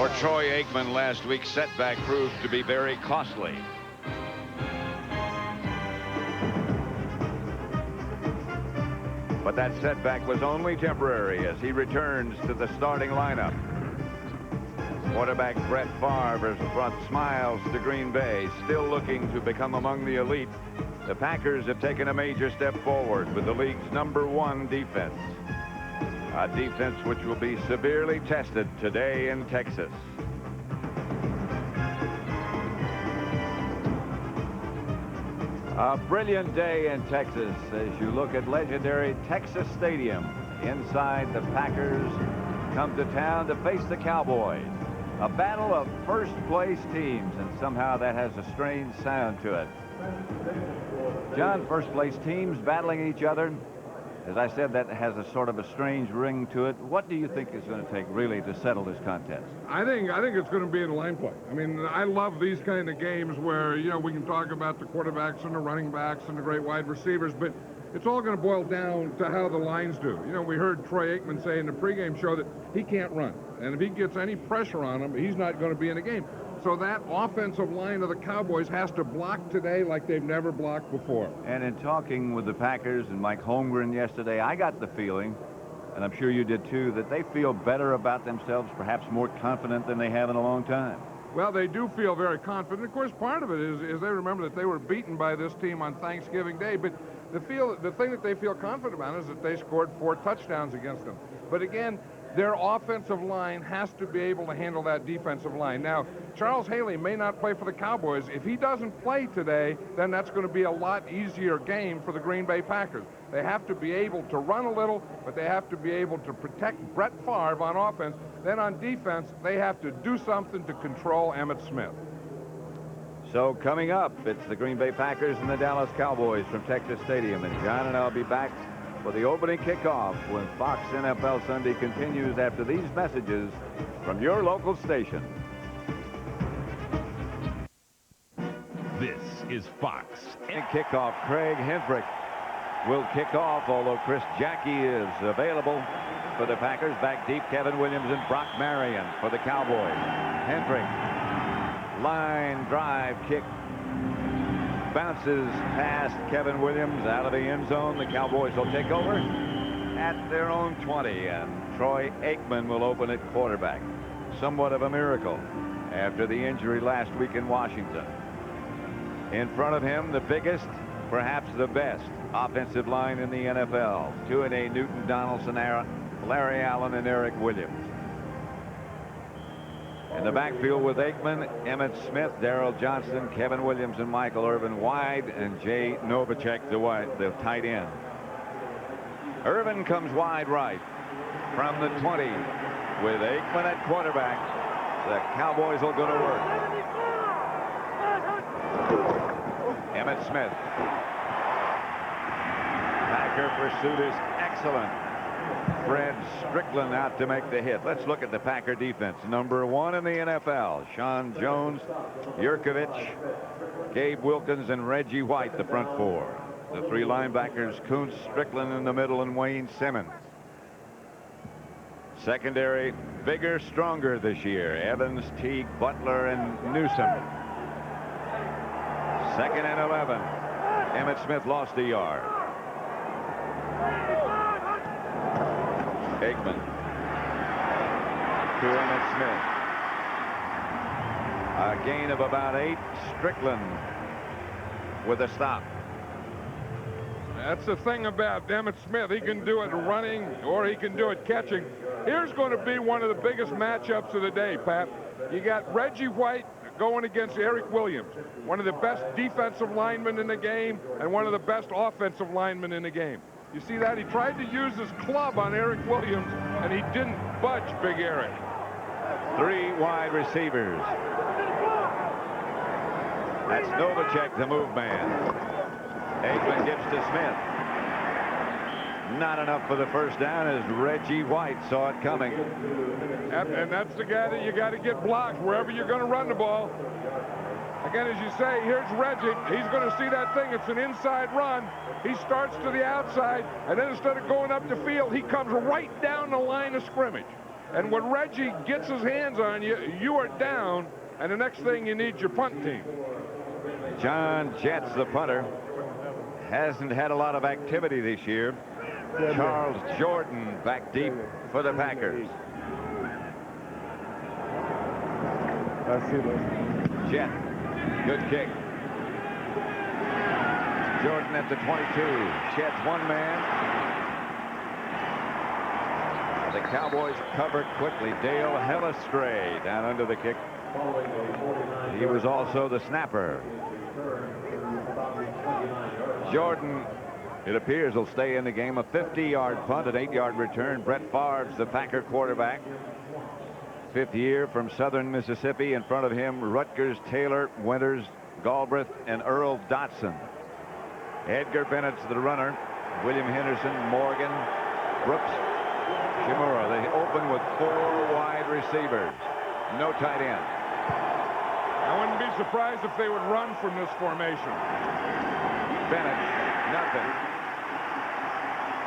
For Troy Aikman, last week's setback proved to be very costly. But that setback was only temporary as he returns to the starting lineup. Quarterback Brett Favre has brought smiles to Green Bay, still looking to become among the elite. The Packers have taken a major step forward with the league's #1 defense. A defense which will be severely tested today in Texas. A brilliant day in Texas as you look at legendary Texas Stadium. Inside, the Packers come to town to face the Cowboys. A battle of first-place teams, and somehow that has a strange sound to it. John, first-place teams battling each other. As I said, that has a sort of a strange ring to it. What do you think is going to take really to settle this contest? I think it's going to be in line play. I mean, I love these kind of games where, you know, we can talk about the quarterbacks and the running backs and the great wide receivers, but it's all going to boil down to how the lines do. You know, we heard Troy Aikman say in the pregame show that he can't run. And if he gets any pressure on him, he's not going to be in the game. So that offensive line of the Cowboys has to block today like they've never blocked before. And in talking with the Packers and Mike Holmgren yesterday, I got the feeling, and I'm sure you did too, that they feel better about themselves, perhaps more confident than they have in a long time. Well, they do feel very confident. Of course, part of it is they remember that they were beaten by this team on Thanksgiving Day, but the thing that they feel confident about is that they scored 4 touchdowns against them. But again, their offensive line has to be able to handle that defensive line. Now, Charles Haley may not play for the Cowboys. If he doesn't play today, then that's going to be a lot easier game for the Green Bay Packers. They have to be able to run a little, but they have to be able to protect Brett Favre on offense. Then on defense, they have to do something to control Emmitt Smith. So coming up, it's the Green Bay Packers and the Dallas Cowboys from Texas Stadium. And John and I'll be back for the opening kickoff when Fox NFL Sunday continues after these messages from your local station. This is Fox. And kickoff, Craig Henfrick will kick off, although Chris Jackie is available for the Packers. Back deep, Kevin Williams and Brock Marion for the Cowboys. Henfrick, line drive kick. Bounces past Kevin Williams out of the end zone. The Cowboys will take over at their own 20, and Troy Aikman will open at quarterback. Somewhat of a miracle after the injury last week in Washington. In front of him, the biggest, perhaps the best offensive line in the NFL. 2-A Newton Donaldson, Larry Allen, and Eric Williams. In the backfield with Aikman, Emmitt Smith, Darrell Johnson, Kevin Williams, and Michael Irvin wide, and Jay Novacek, the tight end. Irvin comes wide right from the 20 with Aikman at quarterback. The Cowboys will go to work. Emmitt Smith. Packer pursuit is excellent. Fred Strickland out to make the hit. Let's look at the Packer defense. #1 in the NFL. Sean Jones, Yurkovich, Gabe Wilkins, and Reggie White, the front 4. The 3 linebackers, Kuntz, Strickland in the middle, and Wayne Simmons. Secondary, bigger, stronger this year. Evans, Teague, Butler, and Newsom. 2nd and 11. Emmitt Smith lost a yard. Aikman to Emmitt Smith. A gain of about 8. Strickland with a stop. That's the thing about Emmitt Smith. He can do it running or he can do it catching. Here's going to be one of the biggest matchups of the day, Pat. You got Reggie White going against Eric Williams, one of the best defensive linemen in the game and one of the best offensive linemen in the game. You see that? He tried to use his club on Eric Williams, and he didn't budge Big Eric. 3 wide receivers. That's Novacek, the move man. Aikman gives to Smith. Not enough for the first down as Reggie White saw it coming. And that's the guy that you got to get blocked wherever you're going to run the ball. Again, as you say, here's Reggie. He's going to see that thing. It's an inside run. He starts to the outside, and then instead of going up the field, he comes right down the line of scrimmage. And when Reggie gets his hands on you, you are down, and the next thing you need your punt team. John Jets, the punter, hasn't had a lot of activity this year. Charles Jordan back deep for the Packers. Jet, good kick. Jordan at the 22. Jets one man. The Cowboys covered quickly. Dale Hellestray down under the kick. He was also the snapper. Jordan, it appears, will stay in the game. A 50-yard punt, an 8-yard return. Brett Favre's the Packer quarterback. 5th year from Southern Mississippi. In front of him, Rutgers, Taylor, Winters, Galbraith, and Earl Dotson. Edgar Bennett's the runner. William Henderson, Morgan, Brooks, Shimura. They open with 4 wide receivers. No tight end. I wouldn't be surprised if they would run from this formation. Bennett, nothing.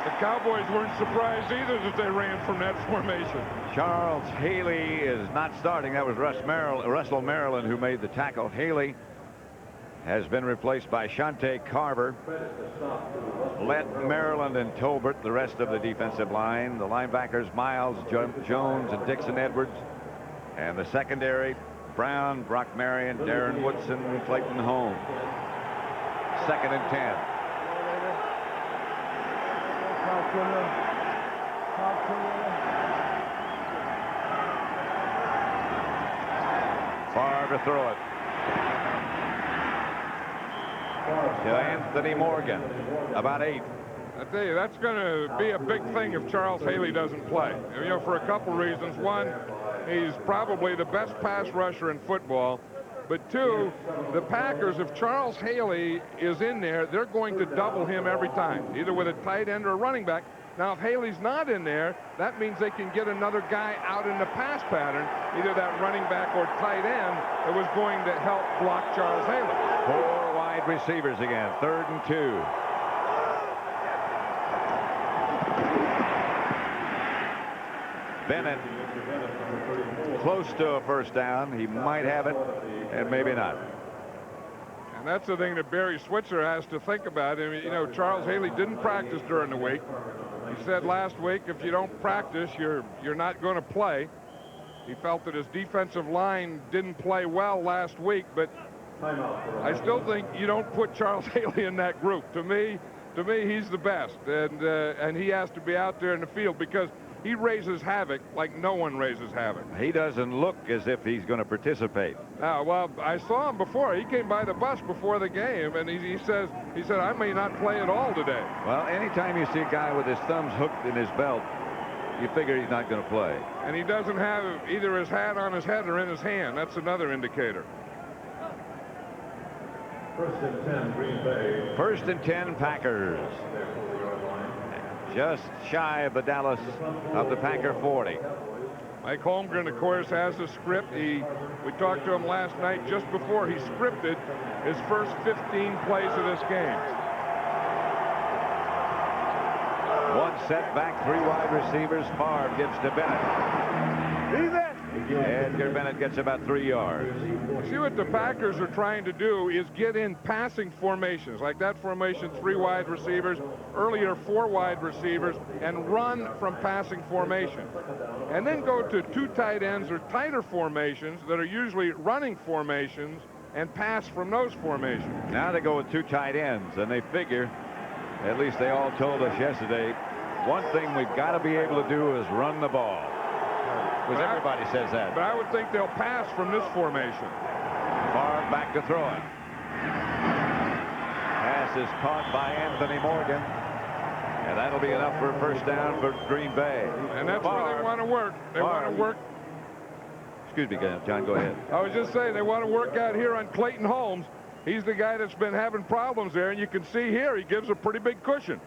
The Cowboys weren't surprised either that they ran from that formation. Charles Haley is not starting. That was Russell Maryland who made the tackle. Haley has been replaced by Shante Carver. Lett, Maryland, and Tolbert, the rest of the defensive line. The linebackers, Miles, Jones, and Dixon Edwards. And the secondary, Brown, Brock Marion, Darren Woodson, Clayton Holmes. 2nd and 10. Favre to throw it. To Anthony Morgan, about 8. I tell you, that's going to be a big thing if Charles Haley doesn't play. You know, for a couple reasons. One, he's probably the best pass rusher in football. But 2, the Packers, if Charles Haley is in there, they're going to double him every time, either with a tight end or a running back. Now, if Haley's not in there, that means they can get another guy out in the pass pattern, either that running back or tight end that was going to help block Charles Haley. 4 wide receivers again. 3rd and 2. Bennett close to a first down. He might have it, and maybe not. And that's the thing that Barry Switzer has to think about. I mean, you know, Charles Haley didn't practice during the week. He said last week, if you don't practice, you're not going to play. He felt that his defensive line didn't play well last week, but I still think you don't put Charles Haley in that group. To me, he's the best, and he has to be out there in the field because he raises havoc like no one raises havoc. He doesn't look as if he's going to participate. Well, I saw him before. He came by the bus before the game, and he said, I may not play at all today. Well, anytime you see a guy with his thumbs hooked in his belt, you figure he's not going to play. And he doesn't have either his hat on his head or in his hand. That's another indicator. 1st and 10, Green Bay. 1st and 10, Packers. Just shy of the Dallas of the Packer 40. Mike Holmgren, of course, has a script. We talked to him last night just before he scripted his first 15 plays of this game. 1 setback, 3 wide receivers. Favre gives to Bennett. He's it. Edgar Bennett gets about 3 yards. See what the Packers are trying to do is get in passing formations, like that formation, 3 wide receivers, earlier 4 wide receivers, and run from passing formation. And then go to 2 tight ends or tighter formations that are usually running formations and pass from those formations. Now they go with 2 tight ends, and they figure, at least they all told us yesterday, one thing we've got to be able to do is run the ball. Because everybody says that. But I would think they'll pass from this formation. Favre back to throw it. Pass is caught by Anthony Morgan. And that'll be enough for a first down for Green Bay. And that's where they want to work. They want to work. Excuse me, John, go ahead. I was just saying they want to work out here on Clayton Holmes. He's the guy that's been having problems there, and you can see here he gives a pretty big cushion.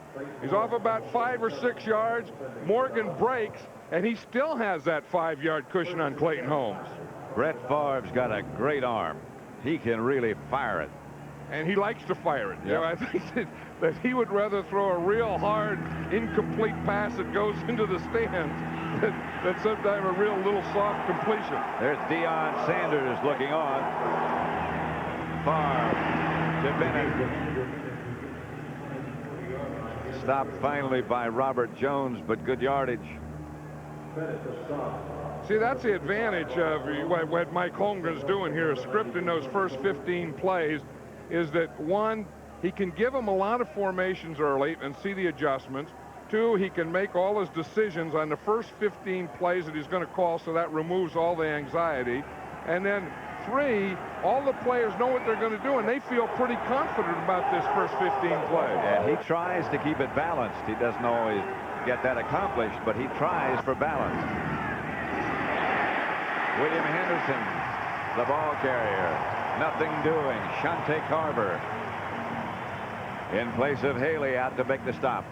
He's off about 5 or 6 yards. Morgan breaks, and he still has that 5-yard cushion on Clayton Holmes. Brett Favre's got a great arm. He can really fire it. and he likes to fire it. Yep. You know, I think that he would rather throw a real hard, incomplete pass that goes into the stands than sometimes a real little soft completion. There's Deion Sanders looking on. Favre to Bennett. Stopped finally by Robert Jones, but good yardage. See, that's the advantage of what Mike Holmgren's doing here, scripting those first 15 plays, is that, one, he can give them a lot of formations early and see the adjustments. Two, he can make all his decisions on the first 15 plays that he's going to call, so that removes all the anxiety. And then, three, all the players know what they're going to do, and they feel pretty confident about this first 15 plays. And he tries to keep it balanced. He doesn't always get that accomplished, but he tries for balance. William Henderson, the ball carrier. Nothing doing. Shante Carver in place of Haley out to make the stop.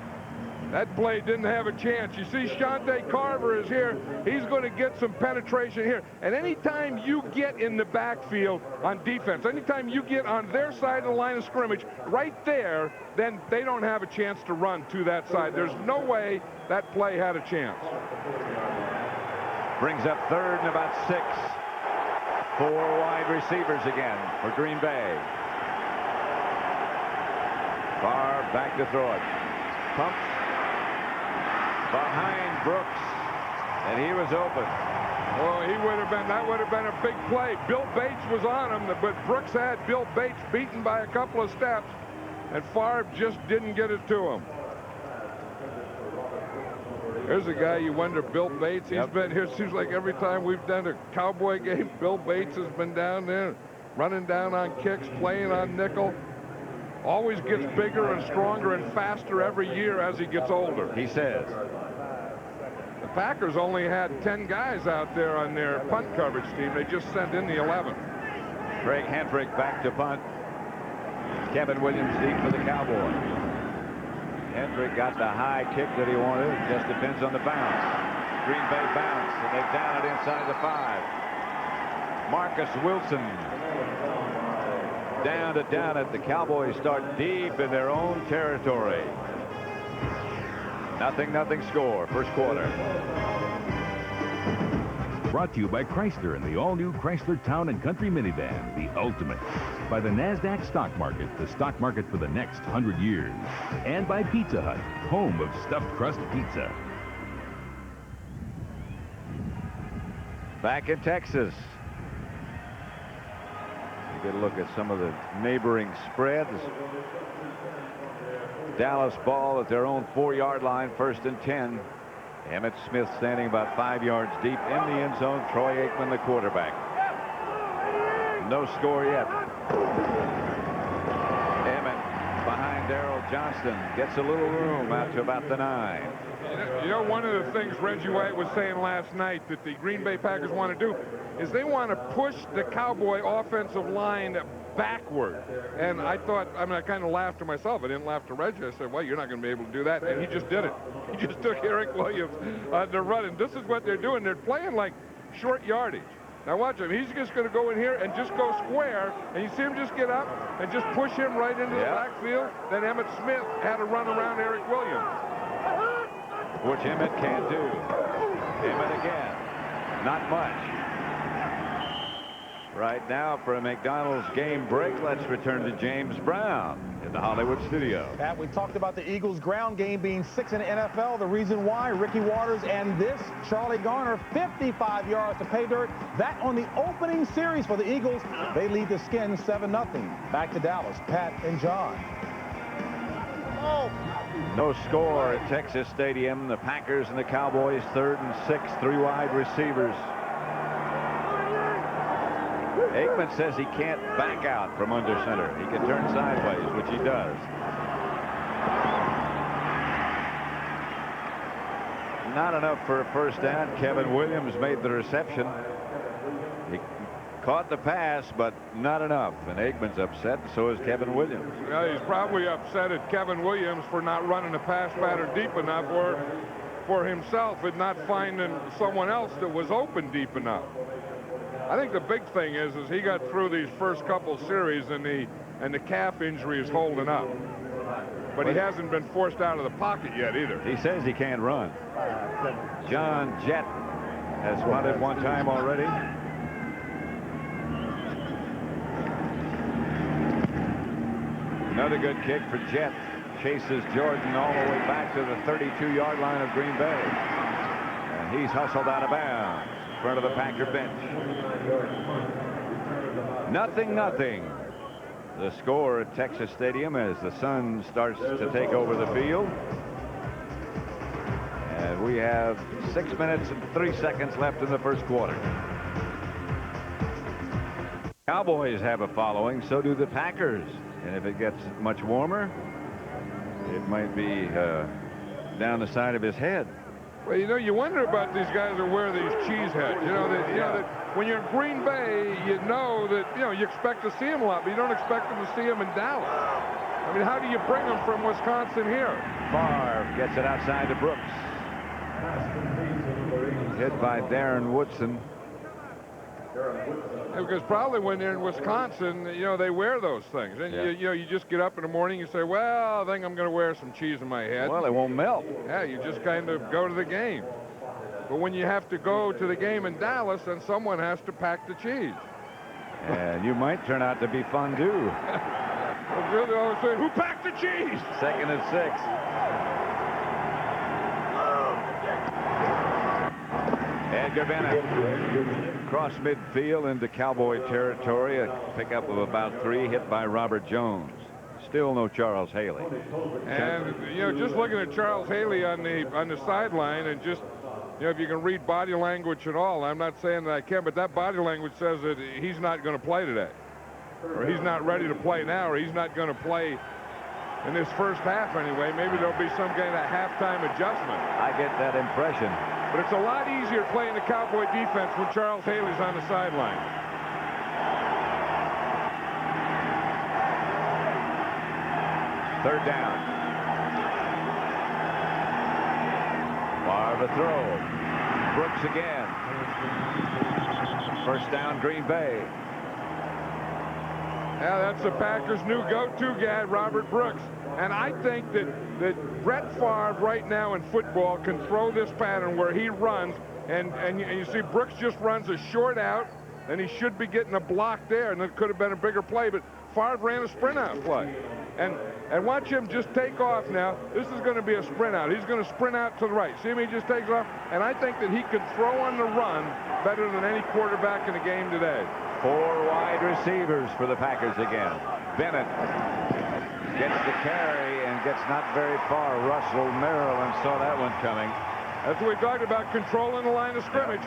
That play didn't have a chance. You see Shante Carver is here. He's going to get some penetration here. And anytime you get in the backfield on defense, anytime you get on their side of the line of scrimmage, right there, then they don't have a chance to run to that side. There's no way that play had a chance. Brings up third and about 6. 4 wide receivers again for Green Bay. Favre back to throw it. Pumps behind Brooks, and he was open. Oh, that would have been a big play. Bill Bates was on him, but Brooks had Bill Bates beaten by a couple of steps, and Favre just didn't get it to him. There's a guy you wonder, Bill Bates. He's been here, seems like every time we've done a Cowboy game, Bill Bates has been down there, running down on kicks, playing on nickel. Always gets bigger and stronger and faster every year as he gets older. He says. The Packers only had 10 guys out there on their punt coverage team. They just sent in the 11th. Craig Henfrick back to punt. Kevin Williams deep for the Cowboys. Henfrick got the high kick that he wanted. It just depends on the bounce. Green Bay bounce, and they down it inside the 5. Marcus Wilson down it. The Cowboys start deep in their own territory. Nothing score. First quarter. Brought to you by Chrysler and the all-new Chrysler Town and Country minivan, the ultimate. By the NASDAQ stock market, the stock market for the next 100 years. And by Pizza Hut, home of stuffed crust pizza. Back in Texas. You get a look at some of the neighboring spreads. Dallas ball at their own 4-yard line, 1st and 10. Emmitt Smith standing about 5 yards deep in the end zone. Troy Aikman, the quarterback. No score yet. Emmitt behind Darrell Johnston. Gets a little room out to about the 9. You know, one of the things Reggie White was saying last night that the Green Bay Packers want to do is they want to push the Cowboy offensive line backward. And I thought, I kind of laughed to myself. I didn't laugh to Reggie. I said, well, you're not going to be able to do that. And he just did it. He just took Eric Williams on the run. And this is what they're doing. They're playing like short yardage. Now watch him. He's just going to go in here and just go square. And you see him just get up and just push him right into the backfield. Then Emmitt Smith had to run around Eric Williams. Which Emmitt can't do. Emmitt again. Not much. Right now for a McDonald's game break, let's return to James Brown in the Hollywood studio. Pat, we talked about the Eagles' ground game being 6th in the NFL. The reason why, Ricky Waters and this, Charlie Garner, 55 yards to pay dirt. That on the opening series for the Eagles. They lead the Skins 7-0. Back to Dallas, Pat and John. No score at Texas Stadium. The Packers and the Cowboys 3rd and 6, 3 wide receivers. Aikman says he can't back out from under center. He can turn sideways, which he does. Not enough for a first down. Kevin Williams made the reception. He caught the pass, but not enough. And Aikman's upset, and so is Kevin Williams. Yeah, he's probably upset at Kevin Williams for not running the pass pattern deep enough, or for himself and not finding someone else that was open deep enough. I think the big thing is he got through these first couple series and the calf injury is holding up. But he hasn't been forced out of the pocket yet either. He says he can't run. John Jett has punted one time already. Another good kick for Jett. Chases Jordan all the way back to the 32-yard line of Green Bay. And he's hustled out of bounds in front of the Packer bench. 0-0. The score at Texas Stadium as the sun starts to take over the field. And we have 6 minutes and 3 seconds left in the first quarter. Cowboys have a following, so do the Packers. And if it gets much warmer, it might be down the side of his head. Well, you wonder about these guys that wear these cheese heads. That when you're in Green Bay, you know that, you expect to see them a lot, but you don't expect them to see them in Dallas. I mean, how do you bring them from Wisconsin here? Favre gets it outside to Brooks. Hit by Darren Woodson. Because probably when they're in Wisconsin, they wear those things. And you just get up in the morning, you say, well, I think I'm going to wear some cheese in my head. Well, it won't melt. Yeah, you just kind of go to the game. But when you have to go to the game in Dallas, then someone has to pack the cheese. And you might turn out to be fondue. Well, really always say, who packed the cheese? 2nd and 6. Edgar Bennett across midfield into Cowboy territory. A pickup of about 3, hit by Robert Jones. Still no Charles Haley. And just looking at Charles Haley on the sideline, and just if you can read body language at all, I'm not saying that I can, but that body language says that he's not going to play today, or he's not ready to play now, or he's not going to play in this first half anyway. Maybe there'll be some kind of halftime adjustment. I get that impression. But it's a lot easier playing the Cowboy defense when Charles Haley's on the sideline. Third down. Favre throw. Brooks again. First down, Green Bay. Yeah, that's the Packers' new go-to guy, Robert Brooks. And I think that Brett Favre right now in football can throw this pattern where he runs, and you see Brooks just runs a short out, and he should be getting a block there, and it could have been a bigger play, but Favre ran a sprint out play. And watch him just take off now. This is going to be a sprint out. He's going to sprint out to the right. See him? He just takes off, and I think that he could throw on the run better than any quarterback in the game today. 4 wide receivers for the Packers again. Bennett gets the carry and gets not very far. Russell Maryland saw that one coming. That's what we talked about, controlling the line of scrimmage.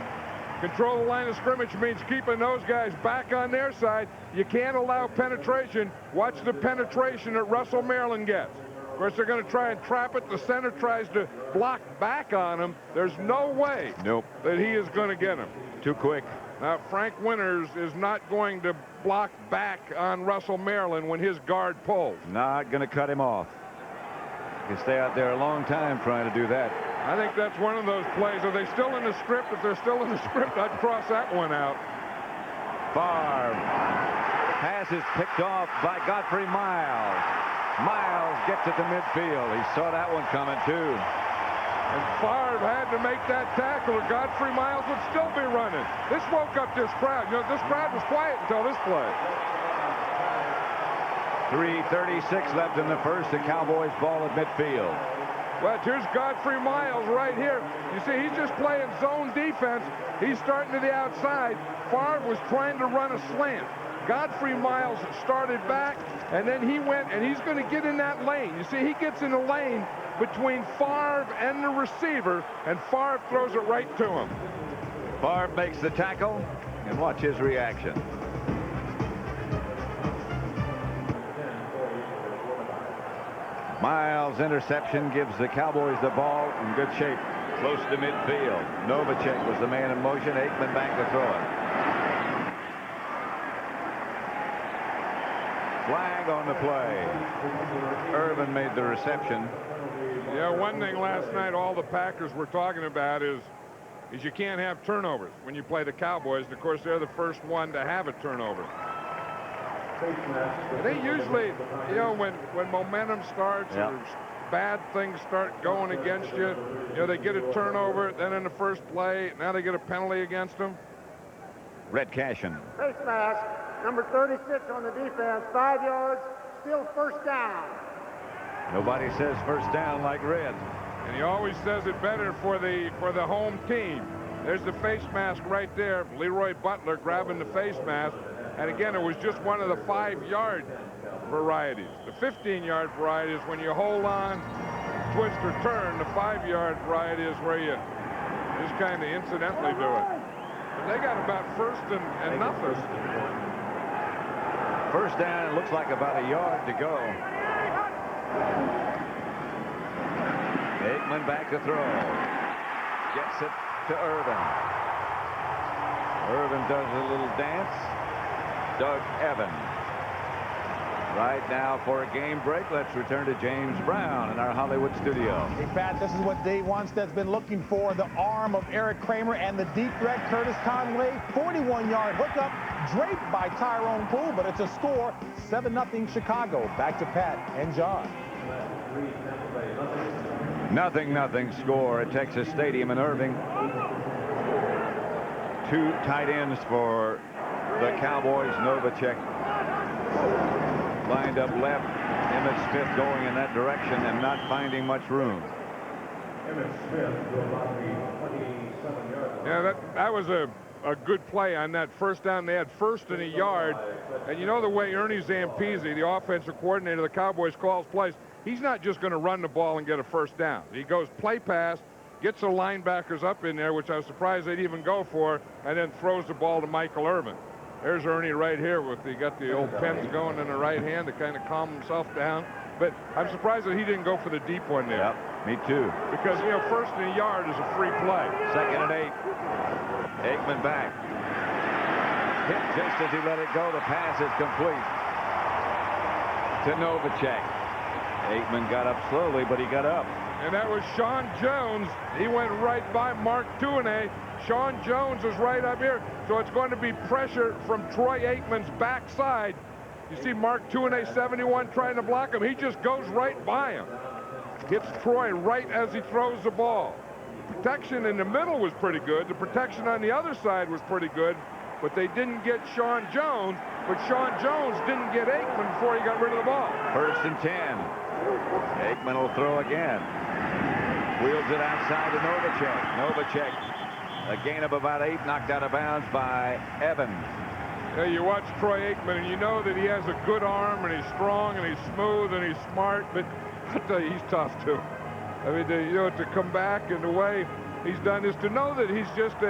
Control the line of scrimmage means keeping those guys back on their side. You can't allow penetration. Watch the penetration that Russell Maryland gets. Of course, they're going to try and trap it. The center tries to block back on him. There's no way that he is going to get him. Too quick. Now, Frank Winters is not going to block back on Russell Maryland when his guard pulls. Not going to cut him off. He can stay out there a long time trying to do that. I think that's one of those plays. Are they still in the script? If they're still in the script, I'd cross that one out. Favre. Pass is picked off by Godfrey Miles. Miles gets it to midfield. He saw that one coming, too. And Favre had to make that tackle, or Godfrey Miles would still be running. This woke up this crowd. This crowd was quiet until this play. 3:36 left in the first. The Cowboys ball at midfield. Well, here's Godfrey Miles right here. You see, he's just playing zone defense. He's starting to the outside. Favre was trying to run a slant. Godfrey Miles started back, and then he went, and he's going to get in that lane. You see, he gets in the lane between Favre and the receiver, and Favre throws it right to him. Favre makes the tackle, and watch his reaction. Miles' interception gives the Cowboys the ball in good shape, close to midfield. Novacek was the man in motion. Aikman back to throw it. Flag on the play. Irvin made the reception. Yeah, one thing last night all the Packers were talking about is is you can't have turnovers when you play the Cowboys. And, of course, they're the first one to have a turnover. And they usually, you know, when momentum starts or bad things start going against you, you know, they get a turnover, then in the first play, now they get a penalty against them. Red Cashin. Face mask, number 36 on the defense, 5 yards, still first down. Nobody says first down like Red. And he always says it better for the home team. There's the face mask right there. Leroy Butler grabbing the face mask. And again, it was just one of the 5-yard varieties. The 15-yard variety is when you hold on, twist or turn. The 5-yard variety is where you just kind of incidentally do it. But they got about first and nothing. First down, it looks like about a yard to go. Aikman back to throw. Gets it to Irvin. Irvin does a little dance. Doug Evans. Right now for a game break, let's return to James Brown in our Hollywood studio. In fact, this is what Dave Wanstead's been looking for. The arm of Eric Kramer and the deep threat Curtis Conway. 41-yard hookup draped by Tyrone Poole, but it's a score. 7-0 Chicago. Back to Pat and John. Nothing score at Texas Stadium in Irving. 2 tight ends for the Cowboys. Novacek lined up left. Emmitt Smith going in that direction and not finding much room. Emmitt Smith will not be 27 yards. Yeah, that was a good play on that first down. They had first and a yard. And you know the way Ernie Zampese, the offensive coordinator of the Cowboys, calls plays. He's not just going to run the ball and get a first down. He goes play pass, gets the linebackers up in there, which I was surprised they'd even go for, and then throws the ball to Michael Irvin. There's Ernie right here with he got the old pens going in the right hand to kind of calm himself down. But I'm surprised that he didn't go for the deep one there. Yep, me too. Because, you know, first and a yard is a free play. 2nd and 8. Aikman back. Hit just as he let it go. The pass is complete to Novacek. Aikman got up slowly, but he got up. And that was Sean Jones. He went right by Mark Tuinei. Sean Jones is right up here. So it's going to be pressure from Troy Aikman's backside. You see Mark Tuinei, 71, trying to block him. He just goes right by him. Hits Troy right as he throws the ball. Protection in the middle was pretty good. The protection on the other side was pretty good. But they didn't get Sean Jones. But Sean Jones didn't get Aikman before he got rid of the ball. 1st and 10. Aikman will throw again. Wheels it outside to Novacek. Novacek, a gain of about 8, knocked out of bounds by Evans. Yeah, you watch Troy Aikman, and you know that he has a good arm, and he's strong, and he's smooth, and he's smart. But I tell you, he's tough too. I mean, you know, to come back and the way he's done is to know that he's just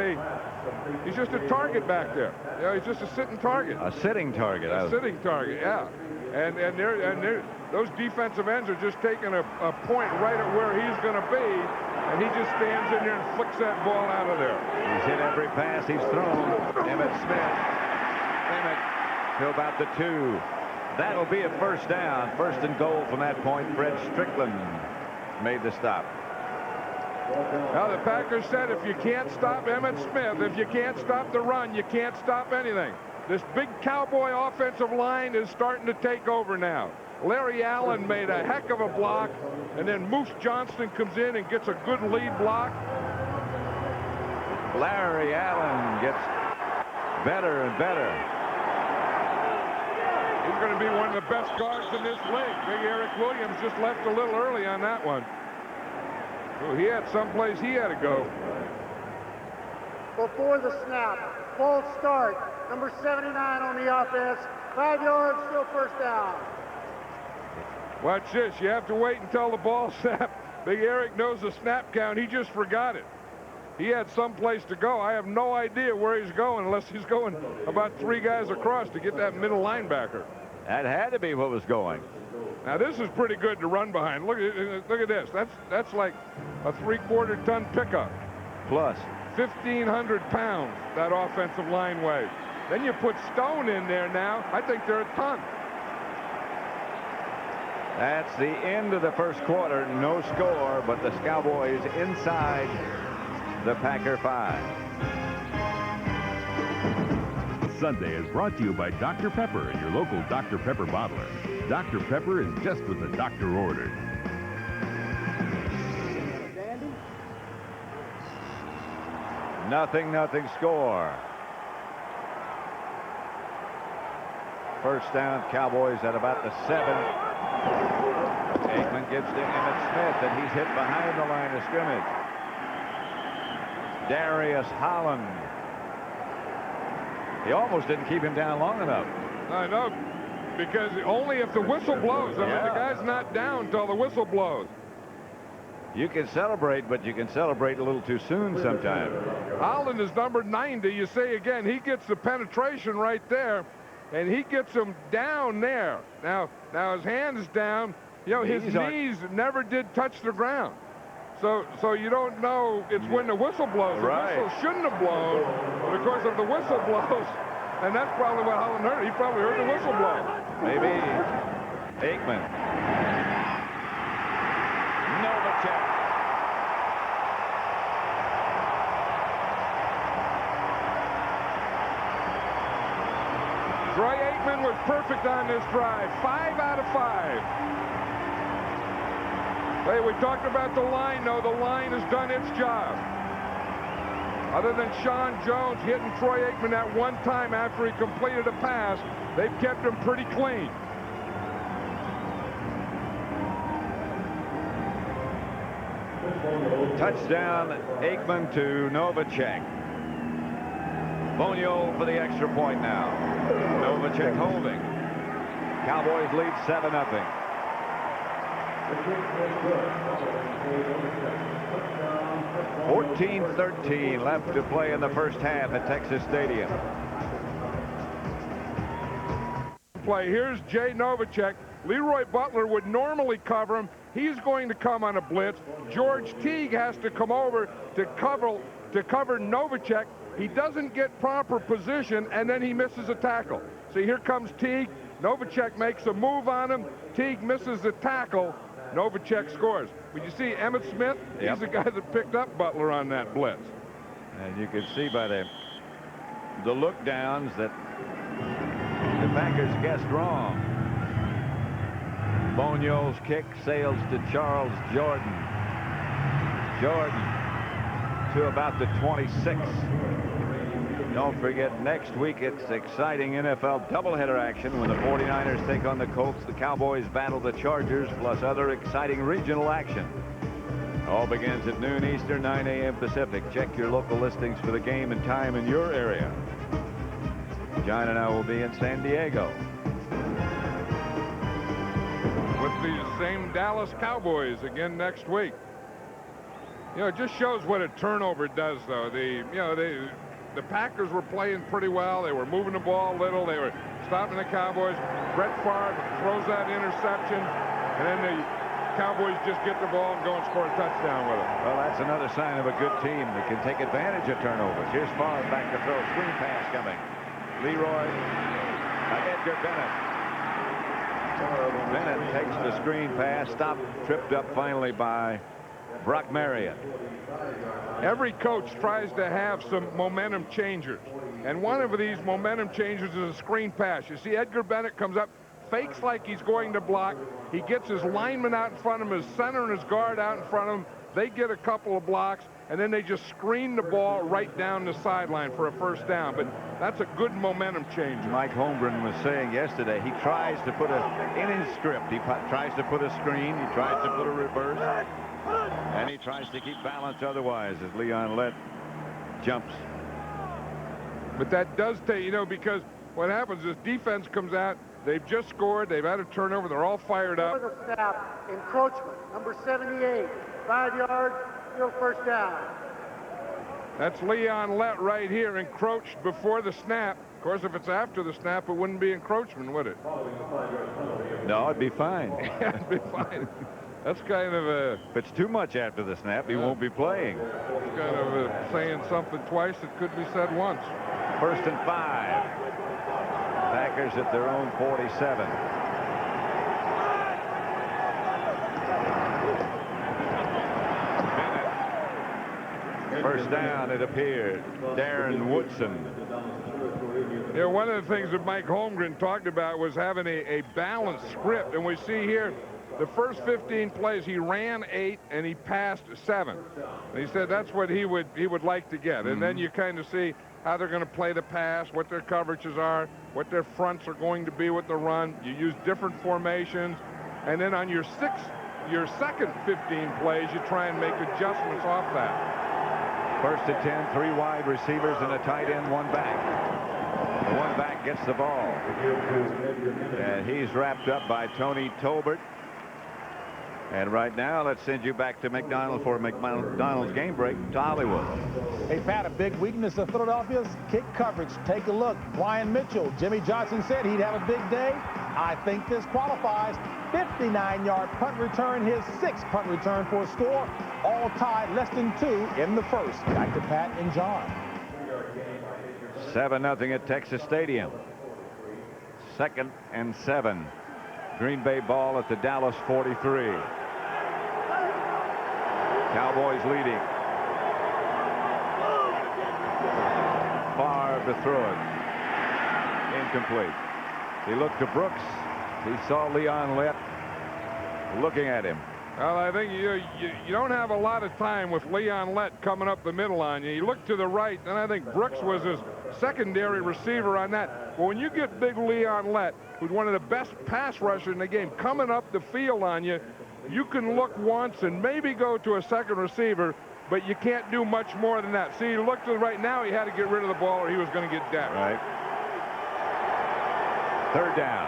a target back there. You know, he's just a sitting target. A sitting target. A sitting target, yeah. And those defensive ends are just taking a point right at where he's going to be, and he just stands in there and flicks that ball out of there. He's hit every pass he's thrown. Emmitt Smith. Emmitt to about the 2. That'll be a first down. 1st and goal from that point. Fred Strickland made the stop. Now, the Packers said if you can't stop Emmitt Smith, if you can't stop the run, you can't stop anything. This big Cowboy offensive line is starting to take over now. Larry Allen made a heck of a block, and then Moose Johnston comes in and gets a good lead block. Larry Allen gets better and better. He's going to be one of the best guards in this league. Big Eric Williams just left a little early on that one. Well, he had someplace he had to go. Before the snap, false start. Number 79 on the offense. 5 yards, still first down. Watch this. You have to wait until the ball snap. Big Eric knows the snap count. He just forgot it. He had someplace to go. I have no idea where he's going unless he's going about 3 guys across to get that middle linebacker. That had to be what was going. Now, this is pretty good to run behind. Look at this. That's like a 3/4 ton pickup. Plus 1,500 pounds that offensive line weighs. Then you put Stone in there now. I think they're a ton. That's the end of the 1st quarter. No score, but the Cowboys inside the Packer 5. Sunday is brought to you by Dr. Pepper and your local Dr. Pepper bottler. Dr. Pepper is just what the doctor ordered. Nothing score. First down, Cowboys at about the 7. Aikman gives to Emmitt Smith, and he's hit behind the line of scrimmage. Darius Holland. He almost didn't keep him down long enough. I know, because only if the whistle blows. I mean, the guy's not down until the whistle blows. You can celebrate, but you can celebrate a little too soon sometimes. Holland is number 90. You say again, he gets the penetration right there, and he gets him down there. Now his hand is down. You know, his knees never did touch the ground. So you don't know. It's when the whistle blows. Right. The whistle shouldn't have blown, but of course if the whistle blows, and that's probably what Holland heard. He probably heard the whistle blow. Maybe Aikman. Novacek. Troy Aikman was perfect on this drive. 5 out of 5. Hey, we talked about the line, though. The line has done its job. Other than Sean Jones hitting Troy Aikman that one time after he completed a pass, they've kept him pretty clean. Touchdown, Aikman to Novacek. Bonio for the extra point now. Novacek holding. Cowboys lead 7-0. 14-13 left to play in the first half at Texas Stadium. Play. Here's Jay Novacek. Leroy Butler would normally cover him. He's going to come on a blitz. George Teague has to come over to cover Novacek. He doesn't get proper position, and then he misses a tackle. See, here comes Teague. Novacek makes a move on him. Teague misses the tackle. Novacek scores. But you see Emmitt Smith, he's the guy that picked up Butler on that blitz. And you can see by the look downs that the Packers guessed wrong. Bonio's kick sails to Charles Jordan. Jordan to about the 26. Don't forget, next week it's exciting NFL doubleheader action when the 49ers take on the Colts. The Cowboys battle the Chargers, plus other exciting regional action. All begins at noon Eastern, 9 a.m. Pacific. Check your local listings for the game and time in your area. John and I will be in San Diego. With the same Dallas Cowboys again next week. You know, it just shows what a turnover does, though. The Packers were playing pretty well. They were moving the ball a little. They were stopping the Cowboys. Brett Favre throws that interception, and then the Cowboys just get the ball and go and score a touchdown with it. Well, that's another sign of a good team that can take advantage of turnovers. Here's Favre back to throw. Screen pass coming. Leroy. Edgar Bennett. Bennett takes the screen pass. Stopped, tripped up finally by Brock Marion. Every coach tries to have some momentum changers, and one of these momentum changers is a screen pass. You see Edgar Bennett comes up, fakes like he's going to block. He gets his lineman out in front of him, his center and his guard out in front of him. They get a couple of blocks, and then they just screen the ball right down the sideline for a first down. But that's a good momentum changer. Mike Holmgren was saying yesterday he tries to put in his script. He tries to put a screen. He tries to put a reverse. And he tries to keep balance otherwise as Leon Lett jumps. But that does take, you know, because what happens is defense comes out. They've just scored. They've had a turnover. They're all fired up. For the snap, encroachment, number 78, 5 yards, still first down. That's Leon Lett right here, encroached before the snap. Of course, if it's after the snap, it wouldn't be encroachment, would it? No, it'd be fine. Yeah, it'd be fine. That's kind of a... If it's too much after the snap, he won't be playing. It's kind of saying something twice that could be said once. 1st and 5. Packers at their own 47. Bennett. First down, it appeared. Darren Woodson. Yeah, one of the things that Mike Holmgren talked about was having a balanced script, and we see here the first 15 plays he ran 8 and he passed 7. And he said that's what he would like to get. And then you kind of see how they're going to play the pass, what their coverages are, what their fronts are going to be with the run. You use different formations, and then on your second 15 plays, you try and make adjustments off that. First and 10, 3 wide receivers and a tight end, 1 back. The 1 back gets the ball. And he's wrapped up by Tony Tolbert. And right now, let's send you back to McDonald for McDonald's game break to Hollywood. Hey, Pat, a big weakness of Philadelphia's kick coverage. Take a look. Brian Mitchell. Jimmy Johnson said he'd have a big day. I think this qualifies. 59-yard punt return, his 6th punt return for a score. All tied less than 2 in the first. Back to Pat and John. 7-0 at Texas Stadium. 2nd and 7. Green Bay ball at the Dallas 43. Cowboys leading. Favre to throw it. Incomplete. He looked to Brooks. He saw Leon Lett looking at him. Well, I think you don't have a lot of time with Leon Lett coming up the middle on you. You look to the right, and I think Brooks was his secondary receiver on that. But when you get big Leon Lett, who's one of the best pass rushers in the game, coming up the field on you, you can look once and maybe go to a second receiver, but you can't do much more than that. See, look to the right now, he had to get rid of the ball or he was going to get decked. Right. 3rd down.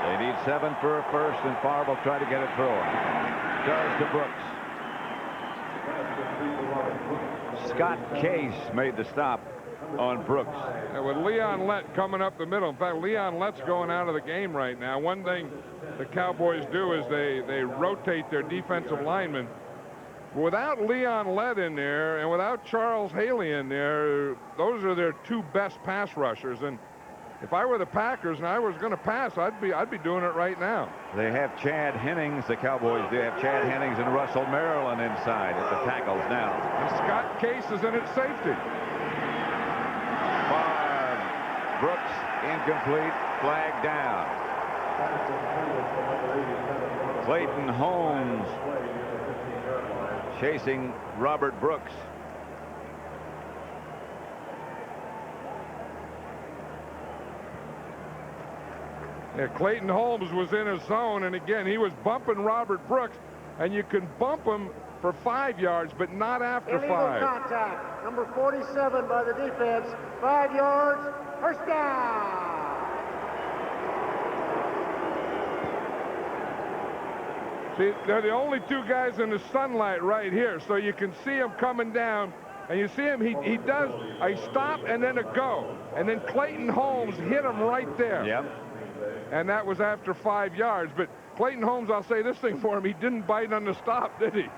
They need 7 for a first, and Favre will try to get it thrown. Does to Brooks. Scott Case made the stop on Brooks. And with Leon Lett coming up the middle, in fact, Leon Lett's going out of the game right now. One thing the Cowboys do is they rotate their defensive linemen. Without Leon Lett in there and without Charles Haley in there, those are their 2 best pass rushers. And if I were the Packers and I was going to pass, I'd be doing it right now. They have Chad Hennings. The Cowboys do have Chad Hennings and Russell Maryland inside at the tackles now. And Scott Case is in at safety. Favre, Brooks, incomplete, flag down. Clayton Holmes chasing Robert Brooks. Yeah, Clayton Holmes was in his zone, and again, he was bumping Robert Brooks, and you can bump him for 5 yards, but not after 5. Illegal contact. Number 47 by the defense. 5 yards. First down. See, they're the only 2 guys in the sunlight right here, so you can see him coming down, and you see him, he does a stop and then a go, and then Clayton Holmes hit him right there. Yep. And that was after 5 yards. But Clayton Holmes, I'll say this thing for him, he didn't bite on the stop, did he?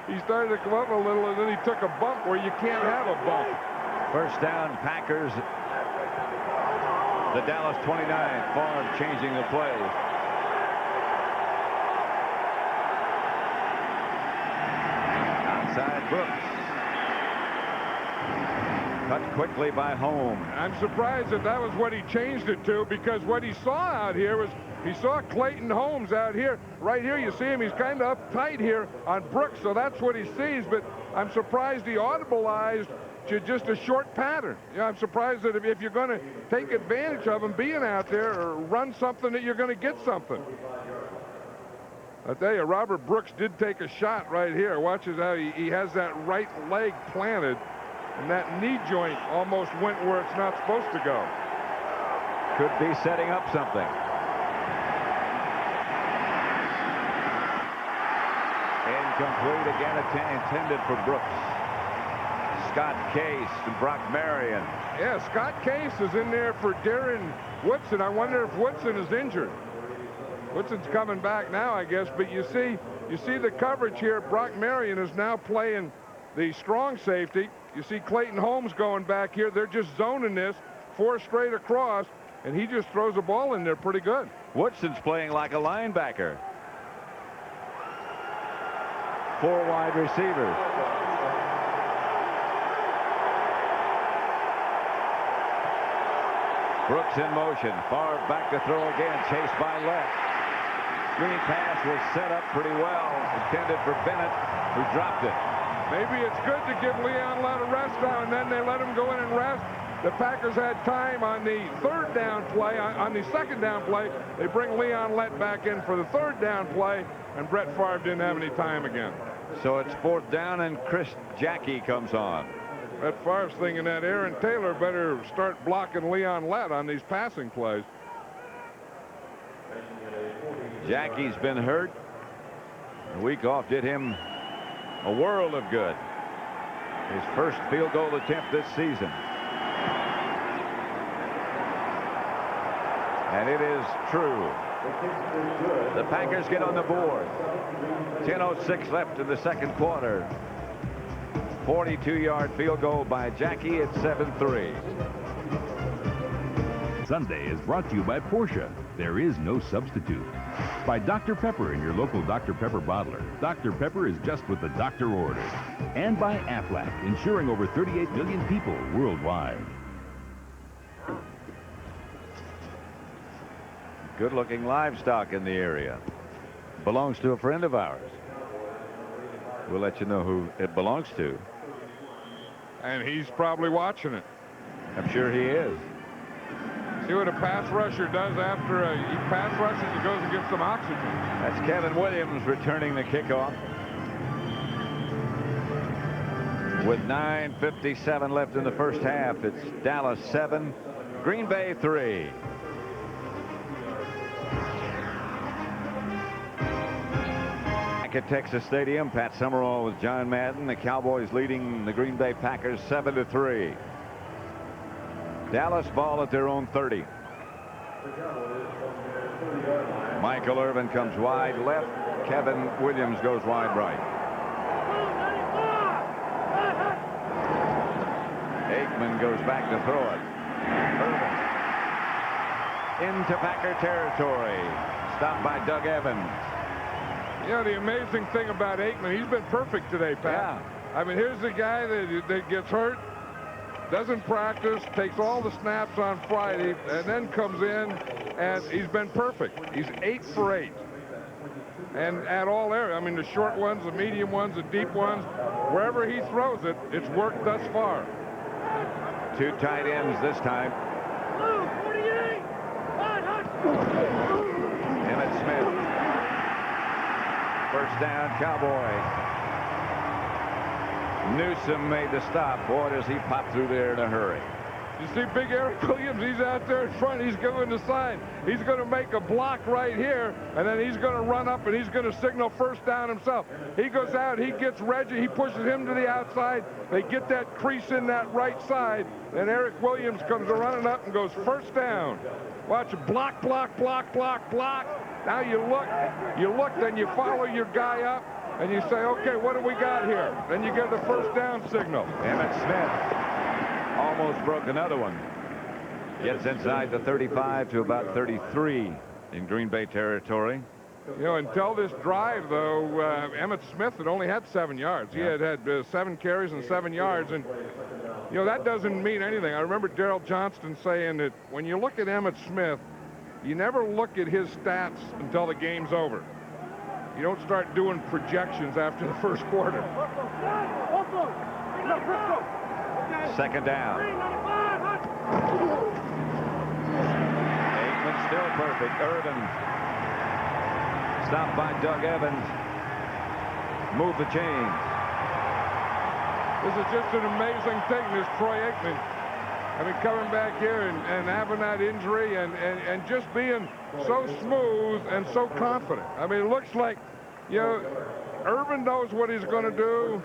He started to come up a little, and then he took a bump where you can't have a bump. First down, Packers. The Dallas 29. Favre changing the play. Outside Brooks. Cut quickly by Holmes. I'm surprised that was what he changed it to, because what he saw out here was he saw Clayton Holmes out here. Right here you see him, he's kind of uptight here on Brooks, so that's what he sees. But I'm surprised he audibleized to just a short pattern. Yeah, I'm surprised that if you're going to take advantage of him being out there or run something, that you're going to get something. I tell you, Robert Brooks did take a shot right here. Watch how he has that right leg planted. And that knee joint almost went where it's not supposed to go. Could be setting up something. Incomplete again, intended for Brooks. Scott Case and Brock Marion. Yeah, Scott Case is in there for Darren Woodson. I wonder if Woodson is injured. Woodson's coming back now, I guess. But you see the coverage here. Brock Marion is now playing the strong safety. You see Clayton Holmes going back here. They're just zoning this 4 straight across, and he just throws the ball in there pretty good. Woodson's playing like a linebacker. 4 wide receivers. Brooks in motion. Favre back to throw again. Chased by left. Screen pass was set up pretty well. Intended for Bennett, who dropped it. Maybe it's good to give Leon Lett a rest now, and then they let him go in and rest. The Packers had time on the third down play. On the second down play, they bring Leon Lett back in for the third down play, and Brett Favre didn't have any time again. So it's fourth down, and Chris Jackie comes on. Brett Favre's thinking that Aaron Taylor better start blocking Leon Lett on these passing plays. Jackie's been hurt. A week off did him a world of good. His first field goal attempt this season. And it is true. The Packers get on the board. 10:06 left in the second quarter. 42-yard field goal by Jackie at 7-3. Sunday is brought to you by Porsche. There is no substitute. By Dr. Pepper and your local Dr. Pepper bottler. Dr. Pepper is just what the doctor ordered. And by Aflac, insuring over 38 million people worldwide. Good-looking livestock in the area. Belongs to a friend of ours. We'll let you know who it belongs to. And he's probably watching it. I'm sure he is. See what a pass rusher does after he pass rushes, he goes and gets some oxygen. That's Kevin Williams returning the kickoff. With 9:57 left in the first half, it's Dallas 7, Green Bay 3. Back at Texas Stadium, Pat Summerall with John Madden. The Cowboys leading the Green Bay Packers 7-3. Dallas ball at their own 30. Michael Irvin comes wide left. Kevin Williams goes wide right. Aikman goes back to throw it. Irvin into Packer territory. Stopped by Doug Evans. You know, the amazing thing about Aikman, he's been perfect today, Pat. Yeah. I mean, here's the guy that gets hurt, doesn't practice, takes all the snaps on Friday, and then comes in, and he's been perfect. He's 8 for 8. And at all areas, I mean, the short ones, the medium ones, the deep ones, wherever he throws it, it's worked thus far. 2 tight ends this time. Emmett Smith. First down, Cowboys. Newsom made the stop. Boy, does he pop through there in a hurry. You see big Eric Williams, he's out there in front. He's going to sign. He's going to make a block right here, and then he's going to run up, and he's going to signal first down himself. He goes out, he gets Reggie, he pushes him to the outside. They get that crease in that right side, and Eric Williams comes running up and goes first down. Watch it, block, block, block, block, block. Now you look, then you follow your guy up, and you say, okay, what do we got here? Then you get the first down signal. Emmett Smith almost broke another one. Gets inside the 35 to about 33 in Green Bay territory. You know, until this drive, though, Emmett Smith had only had 7 yards. He had 7 carries and 7 yards, and you know, that doesn't mean anything. I remember Darrell Johnston saying that when you look at Emmett Smith, you never look at his stats until the game's over. You don't start doing projections after the first quarter. Second down. Aikman still perfect. Irvin stopped by Doug Evans. Move the chains. This is just an amazing thing, this Troy Aikman. I mean, coming back here and having that injury and just being so smooth and so confident. I mean, it looks like, you know, Irvin knows what he's going to do.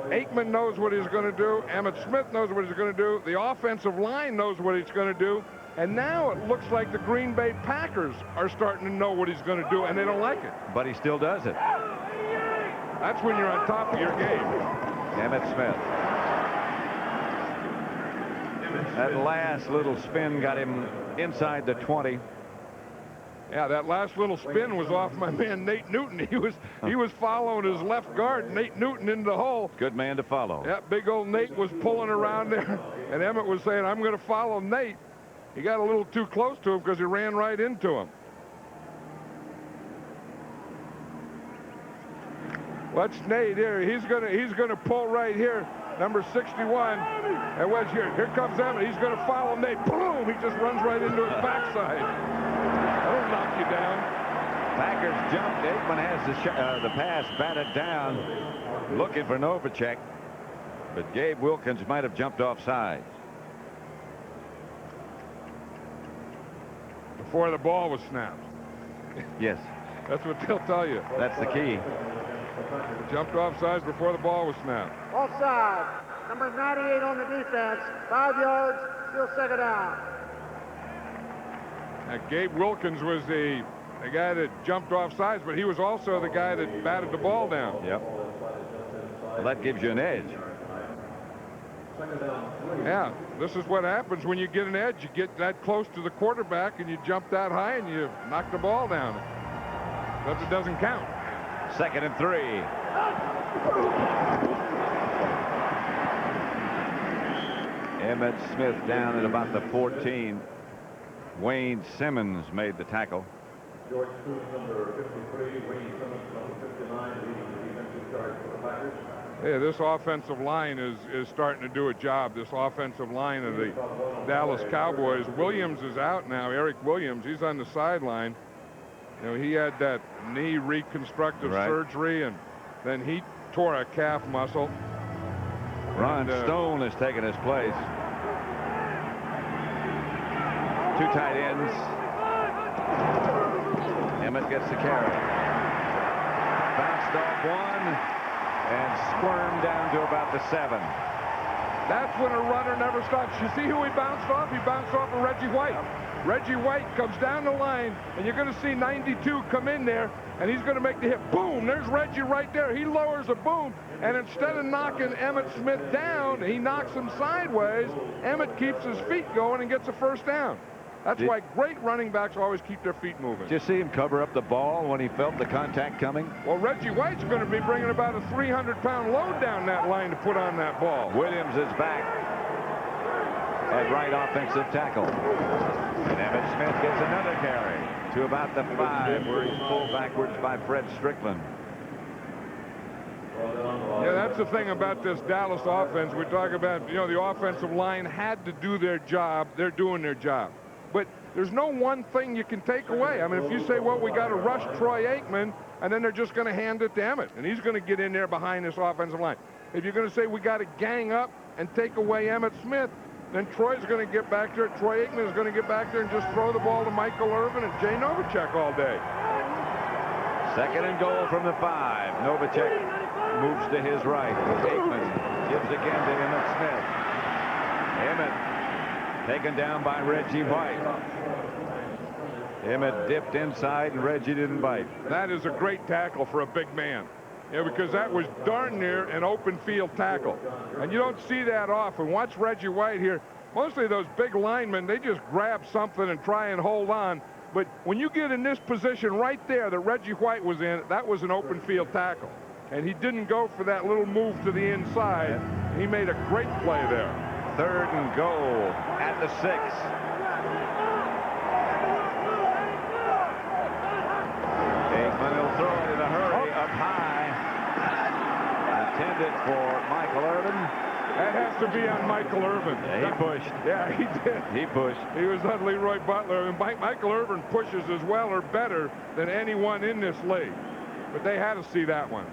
Aikman knows what he's going to do. Emmett Smith knows what he's going to do. The offensive line knows what he's going to do. And now it looks like the Green Bay Packers are starting to know what he's going to do, and they don't like it. But he still does it. That's when you're on top of your game. Emmett Smith. That last little spin got him inside the 20. Yeah, that last little spin was off my man Nate Newton. He was following his left guard, Nate Newton, into the hole. Good man to follow. Yeah, big old Nate was pulling around there, and Emmett was saying, I'm going to follow Nate. He got a little too close to him because he ran right into him. Watch Nate here. He's gonna pull right here. Number 61. And Wedge here. Here comes Emmett. He's going to follow Nate. Boom! He just runs right into his backside. That'll knock you down. Packers jumped. Aikman has the pass batted down, looking for Novacek. But Gabe Wilkins might have jumped offside. Before the ball was snapped. Yes. That's what they'll tell you. That's the key. Jumped offside before the ball was snapped. Offside. Number 98 on the defense. 5 yards, still second down. Now, Gabe Wilkins was the guy that jumped off sides, but he was also the guy that batted the ball down. Yep. Well, that gives you an edge. Yeah, this is what happens when you get an edge. You get that close to the quarterback and you jump that high and you knock the ball down. But it doesn't count. 2nd and 3. Emmett Smith down at about the 14. Wayne Simmons made the tackle. George Coon, number 53, Wayne Simmons, number 59, leading the defensive charge for the Packers. Yeah, this offensive line is starting to do a job. This offensive line of the Dallas Cowboys. Williams is out now. Eric Williams, he's on the sideline. You know, he had that knee reconstructive surgery, and then he tore a calf muscle. Ron Stone has taken his place. 2 tight ends. Emmett gets the carry. Bounced off one and squirmed down to about the 7. That's when a runner never stops. You see who he bounced off? He bounced off of Reggie White. Reggie White comes down the line, and you're going to see 92 come in there, and he's going to make the hit. Boom! There's Reggie right there. He lowers a boom, and instead of knocking Emmett Smith down, he knocks him sideways. Emmett keeps his feet going and gets a first down. That's why great running backs always keep their feet moving. Did you see him cover up the ball when he felt the contact coming? Well, Reggie White's going to be bringing about a 300-pound load down that line to put on that ball. Williams is back at right offensive tackle. And Emmett Smith gets another carry to about the 5, where he's pulled backwards by Fred Strickland. Yeah, that's the thing about this Dallas offense. We talk about, you know, the offensive line had to do their job. They're doing their job. But there's no one thing you can take away. I mean, if you say, well, we got to rush Troy Aikman, and then they're just going to hand it to Emmett, and he's going to get in there behind this offensive line. If you're going to say we got to gang up and take away Emmett Smith, then Troy's going to get back there. Troy Aikman is going to get back there and just throw the ball to Michael Irvin and Jay Novacek all day. 2nd and goal from the 5. Novacek moves to his right. Aikman gives again to Emmett Smith. Emmett taken down by Reggie White. Emmett dipped inside and Reggie didn't bite. That is a great tackle for a big man. Yeah, because that was darn near an open field tackle. And you don't see that often. Watch Reggie White here. Mostly those big linemen, they just grab something and try and hold on. But when you get in this position right there that Reggie White was in, that was an open field tackle. And he didn't go for that little move to the inside. He made a great play there. 3rd and goal at the 6. Aikman will throw it in a hurry up high. Intended for Michael Irvin. That has to be on Michael Irvin. Yeah, he pushed. Yeah, he did. He pushed. He was on Leroy Butler. And Michael Irvin pushes as well or better than anyone in this league. But they had to see that one.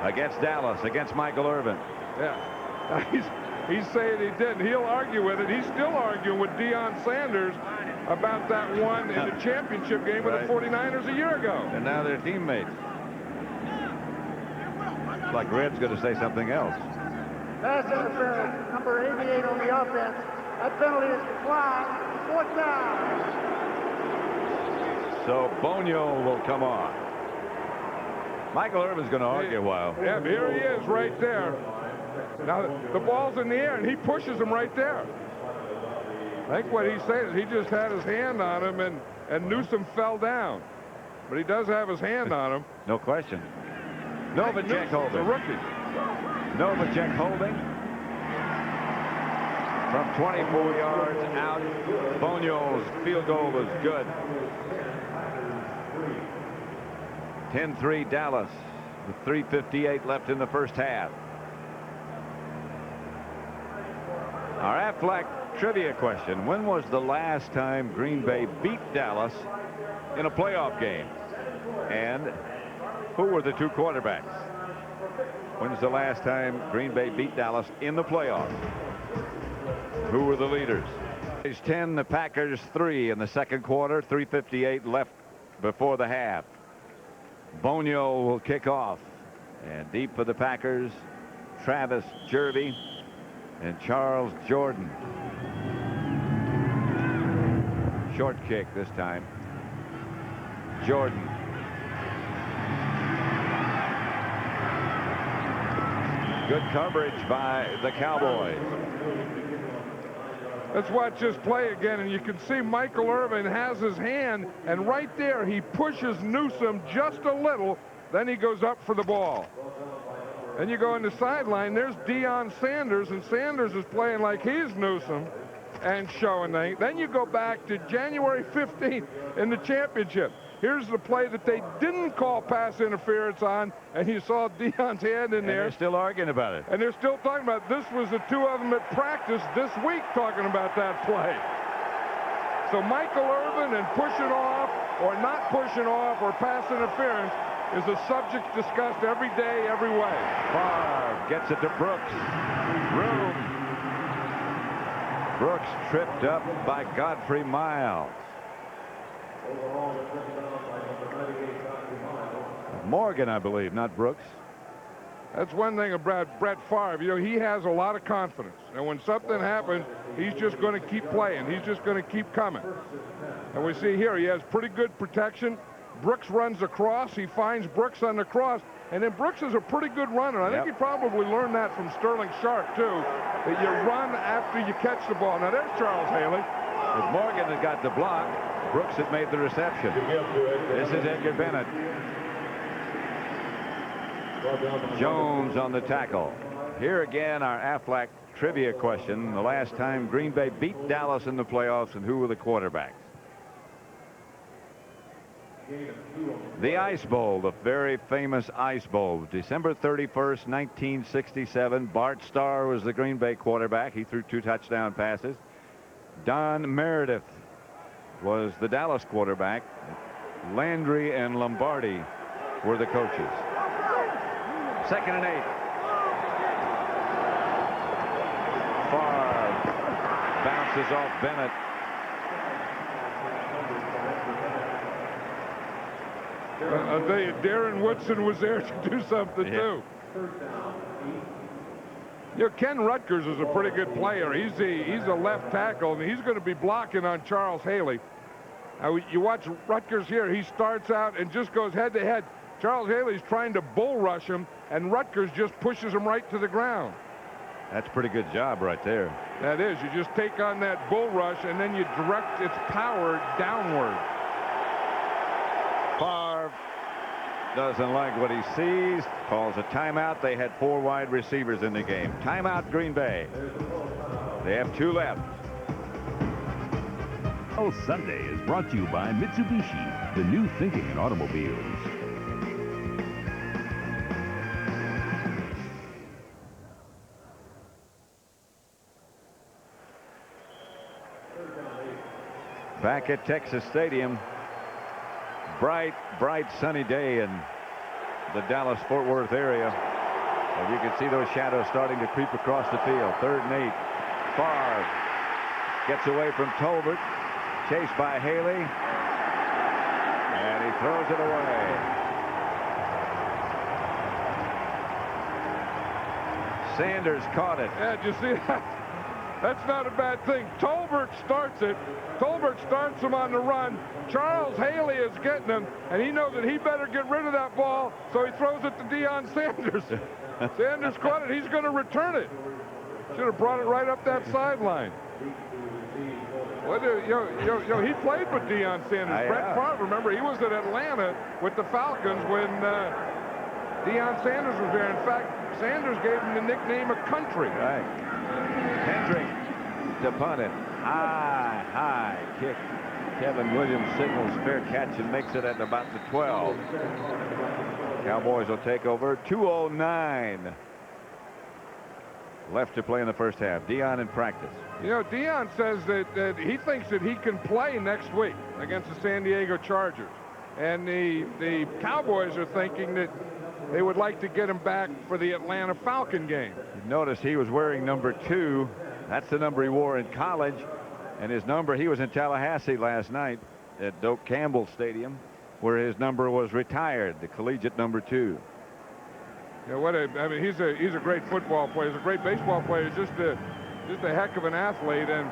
Against Dallas, against Michael Irvin. Yeah, he's saying he didn't. He'll argue with it. He's still arguing with Deion Sanders about that one in the championship game with the 49ers a year ago. And now they're teammates. It's like Red's going to say something else. Pass interference, number 88 on the offense. That penalty is declined. 4th down. So Bonio will come on. Michael Irvin's going to argue a while. Yeah, here he is right there. Now the ball's in the air and he pushes him right there. I think what he's saying is he just had his hand on him and Newsom fell down. But he does have his hand on him. No question. Novacek holding. The rookie. Novacek holding. from 24 yards out. Bonio's field goal was good. 10-3 Dallas with 3:58 left in the first half. Our Aflac trivia question: when was the last time Green Bay beat Dallas in a playoff game? And who were the two quarterbacks? When's the last time Green Bay beat Dallas in the playoffs? Who were the leaders? It's 10, the Packers 3 in the second quarter. 3:58 left before the half. Bonio will kick off, and deep for the Packers, Travis Jervey and Charles Jordan. Short kick this time. Jordan. Good coverage by the Cowboys. Let's watch this play again, and you can see Michael Irvin has his hand, and right there he pushes Newsome just a little, then he goes up for the ball. Then you go in the sideline, there's Deion Sanders, and Sanders is playing like he's Newsome and showing that. Then you go back to January 15th in the championship. Here's the play that they didn't call pass interference on, and you saw Deion's hand in there. They're still arguing about it. And they're still talking about it. This was the two of them at practice this week talking about that play. So Michael Irvin and pushing off or not pushing off or pass interference is a subject discussed every day, every way. Favre gets it to Brooks. Room. Brooks tripped up by Godfrey Miles. Morgan, I believe, not Brooks. That's one thing about Brett Favre. You know, he has a lot of confidence. And when something happens, he's just going to keep playing. He's just going to keep coming. And we see here he has pretty good protection. Brooks runs across. He finds Brooks on the cross. And then Brooks is a pretty good runner. I think he probably learned that from Sterling Sharp, too, that you run after you catch the ball. Now, there's Charles Haley. If Morgan had got the block, Brooks had made the reception. This is Edgar Bennett. Jones on the tackle. Here again, our Aflac trivia question: the last time Green Bay beat Dallas in the playoffs, and who were the quarterbacks? The Ice Bowl, the very famous Ice Bowl, December 31st, 1967. Bart Starr was the Green Bay quarterback. He threw 2 touchdown passes. Don Meredith was the Dallas quarterback. Landry and Lombardi were the coaches. 2nd and 8. Favre bounces off Bennett. I'll tell you, Darren Woodson was there to do something, too. You know, Ken Rutgers is a pretty good player. He's a left tackle, and he's going to be blocking on Charles Haley. Now, you watch Rutgers here. He starts out and just goes head-to-head. Charles Haley's trying to bull rush him, and Rutgers just pushes him right to the ground. That's a pretty good job right there. That is. You just take on that bull rush, and then you direct its power downward. Favre doesn't like what he sees, calls a timeout. They had 4 wide receivers in the game. Timeout, Green Bay. They have 2 left. Oh, Sunday is brought to you by Mitsubishi, the new thinking in automobiles. Back at Texas Stadium. Bright sunny day in the Dallas-Fort Worth area. And you can see those shadows starting to creep across the field. 3rd and 8. Favre gets away from Tolbert. Chased by Haley. And he throws it away. Sanders caught it. Yeah, did you see that? That's not a bad thing. Tolbert starts it. Tolbert starts him on the run. Charles Haley is getting him, and he knows that he better get rid of that ball, so he throws it to Deion Sanders. Sanders caught it. He's going to return it. Should have brought it right up that sideline. Well, he played with Deion Sanders. Brett Favre, remember, he was at Atlanta with the Falcons when Deion Sanders was there. In fact, Sanders gave him the nickname of Country. Right. Hendrick to punt it. High kick. Kevin Williams signals fair catch and makes it at about the 12. Cowboys will take over. 2:09 left to play in the first half. Dion in practice. You know, Dion says that he thinks that he can play next week against the San Diego Chargers. And the Cowboys are thinking that they would like to get him back for the Atlanta Falcon game. You notice he was wearing number 2. That's the number he wore in college. And his number, he was in Tallahassee last night at Doak Campbell Stadium, where his number was retired, the collegiate number 2. Yeah, I mean, he's a great football player. He's a great baseball player. He's just a heck of an athlete, and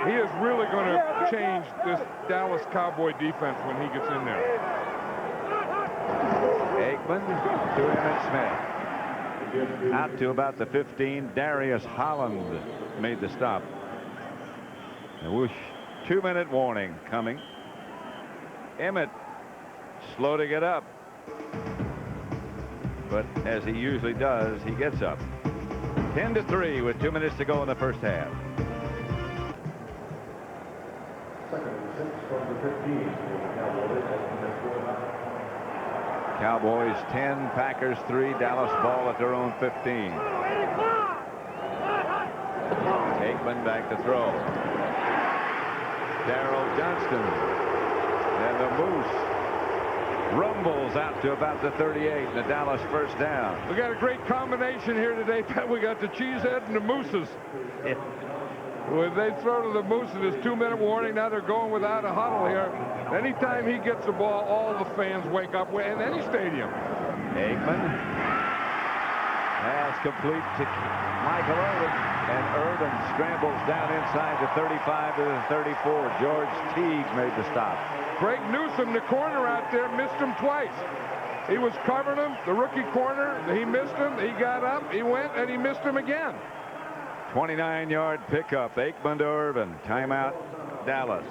he is really going to change this Dallas Cowboy defense when he gets in there. Aikman to Emmitt Smith. Out to about the 15. Darius Holland made the stop. A whoosh. 2-minute warning coming. Emmitt slow to get up, but as he usually does, he gets up. 10-3 with 2 minutes to go in the first half. Second and 6 from the 15 for the Cowboys. Cowboys 10, Packers 3. Dallas ball at their own 15. Aikman back to throw. Darryl Johnston, and the Moose rumbles out to about the 38, and the Dallas first down. We got a great combination here today, Pat. We got the Cheesehead and the Mooses. When they throw to the Mooses, it's 2-minute warning. Now they're going without a huddle here. Anytime he gets the ball, all the fans wake up in any stadium. Aikman pass complete to Michael Irvin. And Irvin scrambles down inside the 35 to the 34. George Teague made the stop. Craig Newsome, the corner out there, missed him twice. He was covering him, the rookie corner. He missed him. He got up, he went, and he missed him again. 29-yard pickup. Aikman to Irvin. Timeout, Dallas.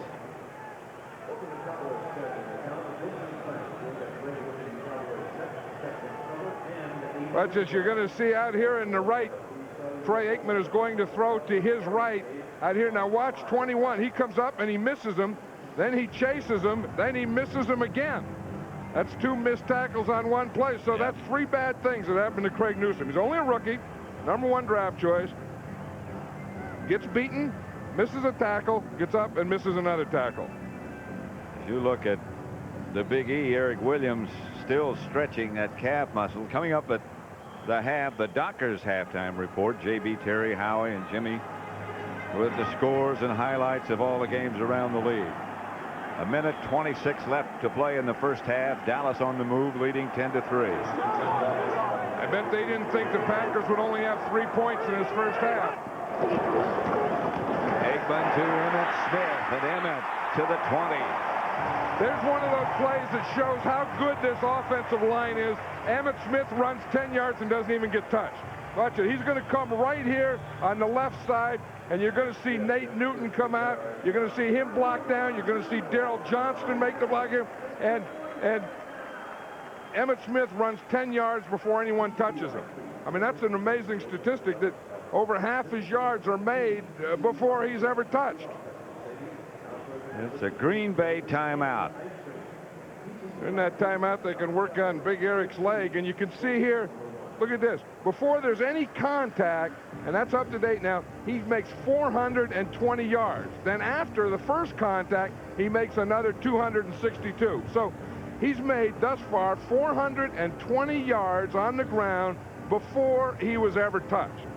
That's as you're going to see out here in the right. Troy Aikman is going to throw to his right out here. Now watch 21. He comes up and he misses him. Then he chases him. Then he misses him again. That's 2 missed tackles on one play. So that's 3 bad things that happened to Craig Newsome. He's only a rookie, #1 draft choice. Gets beaten, misses a tackle, gets up and misses another tackle. If you look at the Big E, Eric Williams still stretching that calf muscle. Coming up at the half, the Dockers halftime report. J.B. Terry, Howie, and Jimmy with the scores and highlights of all the games around the league. 1:26 left to play in the first half. Dallas on the move, leading 10-3. I bet they didn't think the Packers would only have 3 points in this first half. Aikman to Emmitt Smith, and Emmitt to the 20. There's one of those plays that shows how good this offensive line is. Emmitt Smith runs 10 yards and doesn't even get touched. Watch it. He's going to come right here on the left side, and you're going to see Nate Newton come out. You're going to see him block down. You're going to see Darryl Johnston make the block here. And Emmitt Smith runs 10 yards before anyone touches him. I mean, that's an amazing statistic that over half his yards are made before he's ever touched. It's a Green Bay timeout. In that timeout, they can work on Big Eric's leg, and you can see here, look at this. Before there's any contact, and that's up to date now, he makes 420 yards. Then after the first contact, he makes another 262. So he's made thus far 420 yards on the ground before he was ever touched.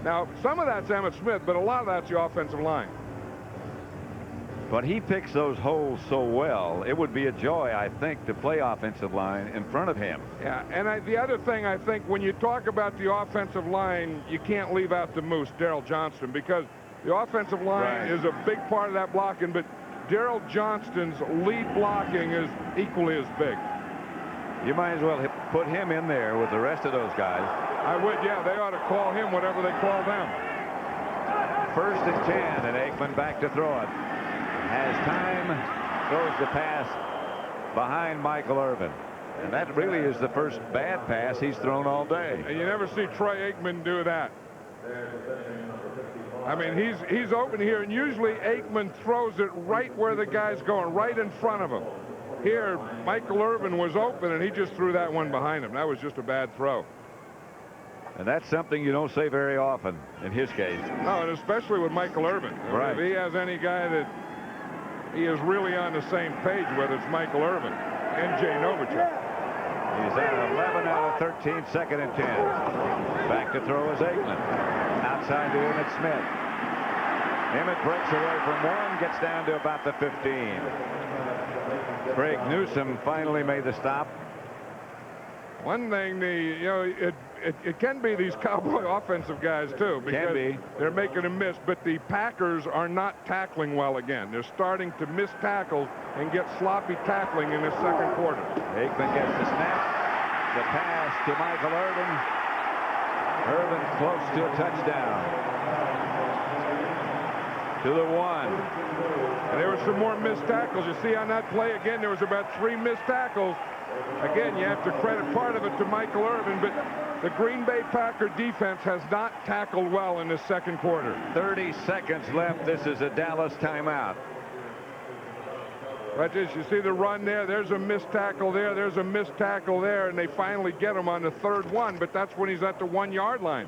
Now, some of that's Emmitt Smith, but a lot of that's the offensive line. But he picks those holes so well, it would be a joy, I think, to play offensive line in front of him. Yeah, and the other thing, I think, when you talk about the offensive line, you can't leave out the Moose, Darryl Johnston, because the offensive line is a big part of that blocking, but Darryl Johnston's lead blocking is equally as big. You might as well put him in there with the rest of those guys. I would, yeah. They ought to call him whatever they call them. 1st and 10, and Aikman back to throw it. Has time, throws the pass behind Michael Irvin. And that really is the first bad pass he's thrown all day. And you never see Troy Aikman do that. I mean, he's open here, and usually Aikman throws it right where the guy's going, right in front of him. Here, Michael Irvin was open, and he just threw that one behind him. That was just a bad throw. And that's something you don't say very often in his case. No, and especially with Michael Irvin. Right. If he has any guy that he is really on the same page with, it's Michael Irvin and Jay Novacek. He's at 11 out of 13, second and 10. Back to throw is Aikman. Outside to Emmitt Smith. Emmitt breaks away from one, gets down to about the 15. Craig Newsome finally made the stop. One thing, it can be these Cowboy offensive guys too, because they're making a miss, but the Packers are not tackling well again. They're starting to miss tackles and get sloppy tackling in the second quarter. Aikman gets the snap. The pass to Michael Irvin. Irvin close to a touchdown. To the 1. And there were some more missed tackles. You see on that play again, there was about 3 missed tackles. Again, you have to credit part of it to Michael Irvin, but the Green Bay Packer defense has not tackled well in the second quarter. 30 seconds left. This is a Dallas timeout. But as you see the run there, there's a missed tackle there, there's a missed tackle there, and they finally get him on the third one, but that's when he's at the 1-yard line.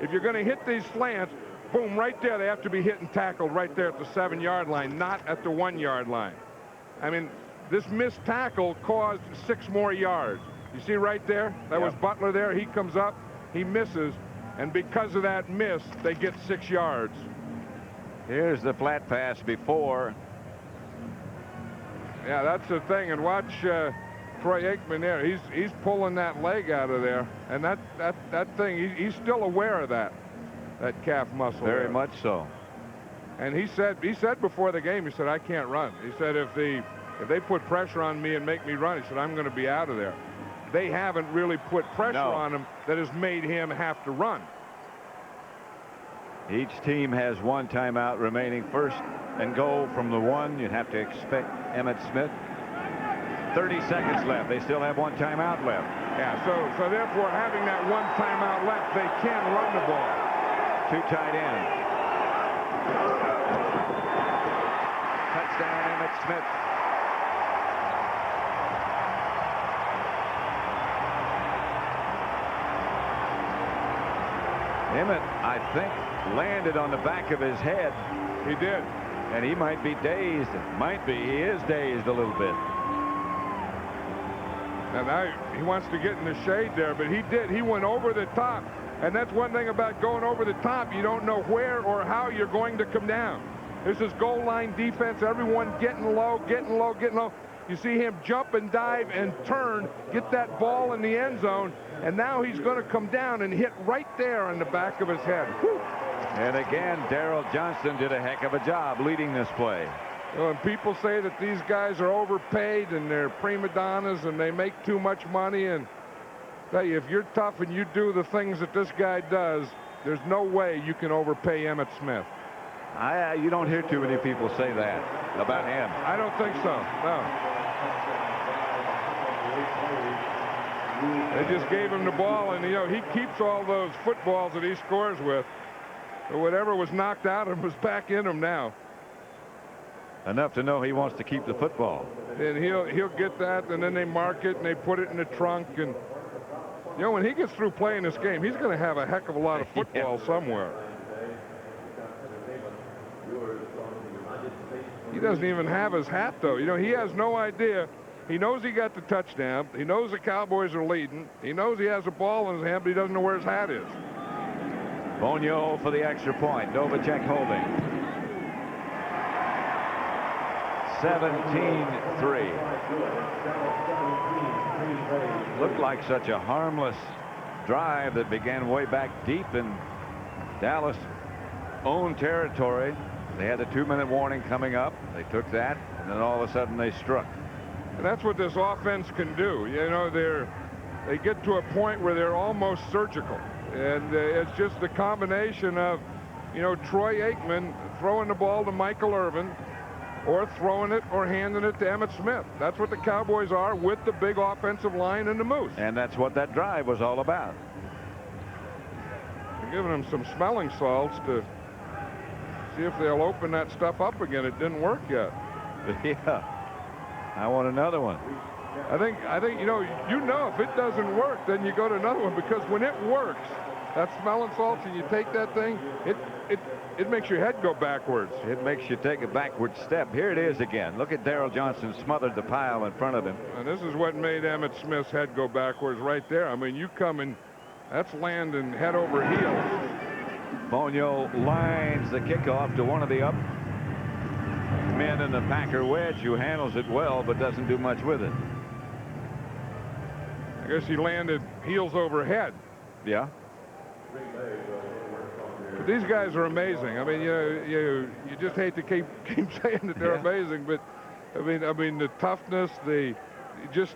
If you're going to hit these slants, boom, right there, they have to be hit and tackled right there at the 7-yard line, not at the 1-yard line. I mean, this missed tackle caused 6 more yards. You see right there? That was Butler there. He comes up, he misses, and because of that miss, they get 6 yards. Here's the flat pass before. Yeah, that's the thing. And watch Troy Aikman there. He's pulling that leg out of there, and that thing. He's still aware of that calf muscle. Very there. much so. And he said before the game, he said, I can't run. He said, if they put pressure on me and make me run, he said, I'm going to be out of there. They haven't really put pressure on him that has made him have to run. Each team has 1 timeout remaining. First and goal from the 1. You'd have to expect Emmitt Smith. 30 seconds left. They still have 1 timeout left. Yeah, so therefore, having that 1 timeout left, they can run the ball. 2 tight ends. Touchdown, Emmitt Smith. Emmitt, I think, landed on the back of his head. He did. And he might be dazed. He is dazed a little bit. And now he wants to get in the shade there, but he did. He went over the top. And that's one thing about going over the top. You don't know where or how you're going to come down. This is goal line defense. Everyone getting low, getting low, getting low. You see him jump and dive and turn, get that ball in the end zone, and now he's going to come down and hit right there on the back of his head. Whew. And again, Darrell Johnston did a heck of a job leading this play. When people say that these guys are overpaid and they're prima donnas and they make too much money, and tell you, if you're tough and you do the things that this guy does, there's no way you can overpay Emmitt Smith. You don't hear too many people say that about him. I don't think so, no. They just gave him the ball, and he keeps all those footballs that he scores with. But whatever was knocked out of him was back in him now. Enough to know he wants to keep the football. And he'll get that, and then they mark it and they put it in the trunk. And when he gets through playing this game, he's going to have a heck of a lot of football somewhere. He doesn't even have his hat, though. He has no idea. He knows he got the touchdown. He knows the Cowboys are leading. He knows he has a ball in his hand, but he doesn't know where his hat is. Bonio for the extra point. Novacek holding. 17-3. Looked like such a harmless drive that began way back deep in Dallas' own territory. They had the 2-minute warning coming up. They took that, and then all of a sudden they struck. And that's what this offense can do. They get to a point where they're almost surgical. And it's just the combination of, Troy Aikman throwing the ball to Michael Irvin, or throwing it or handing it to Emmitt Smith. That's what the Cowboys are with the big offensive line and the Moose. And that's what that drive was all about. They're giving them some smelling salts to See if they'll open that stuff up again. It didn't work yet. Yeah. I want another one. I think you know if it doesn't work, then you go to another one, because when it works, that smelling salts, and you take that thing, it makes your head go backwards. It makes you take a backward step. Here it is again. Look at Darrell Johnson smothered the pile in front of him. And this is what made Emmitt Smith's head go backwards right there. I mean, you come in, that's landing head over heels. Bonio lines the kickoff to one of the up men in the Packer wedge, who handles it well but doesn't do much with it. I guess he landed heels over head. Yeah. But these guys are amazing. I mean, you just hate to keep saying that they're amazing, but I mean the toughness, just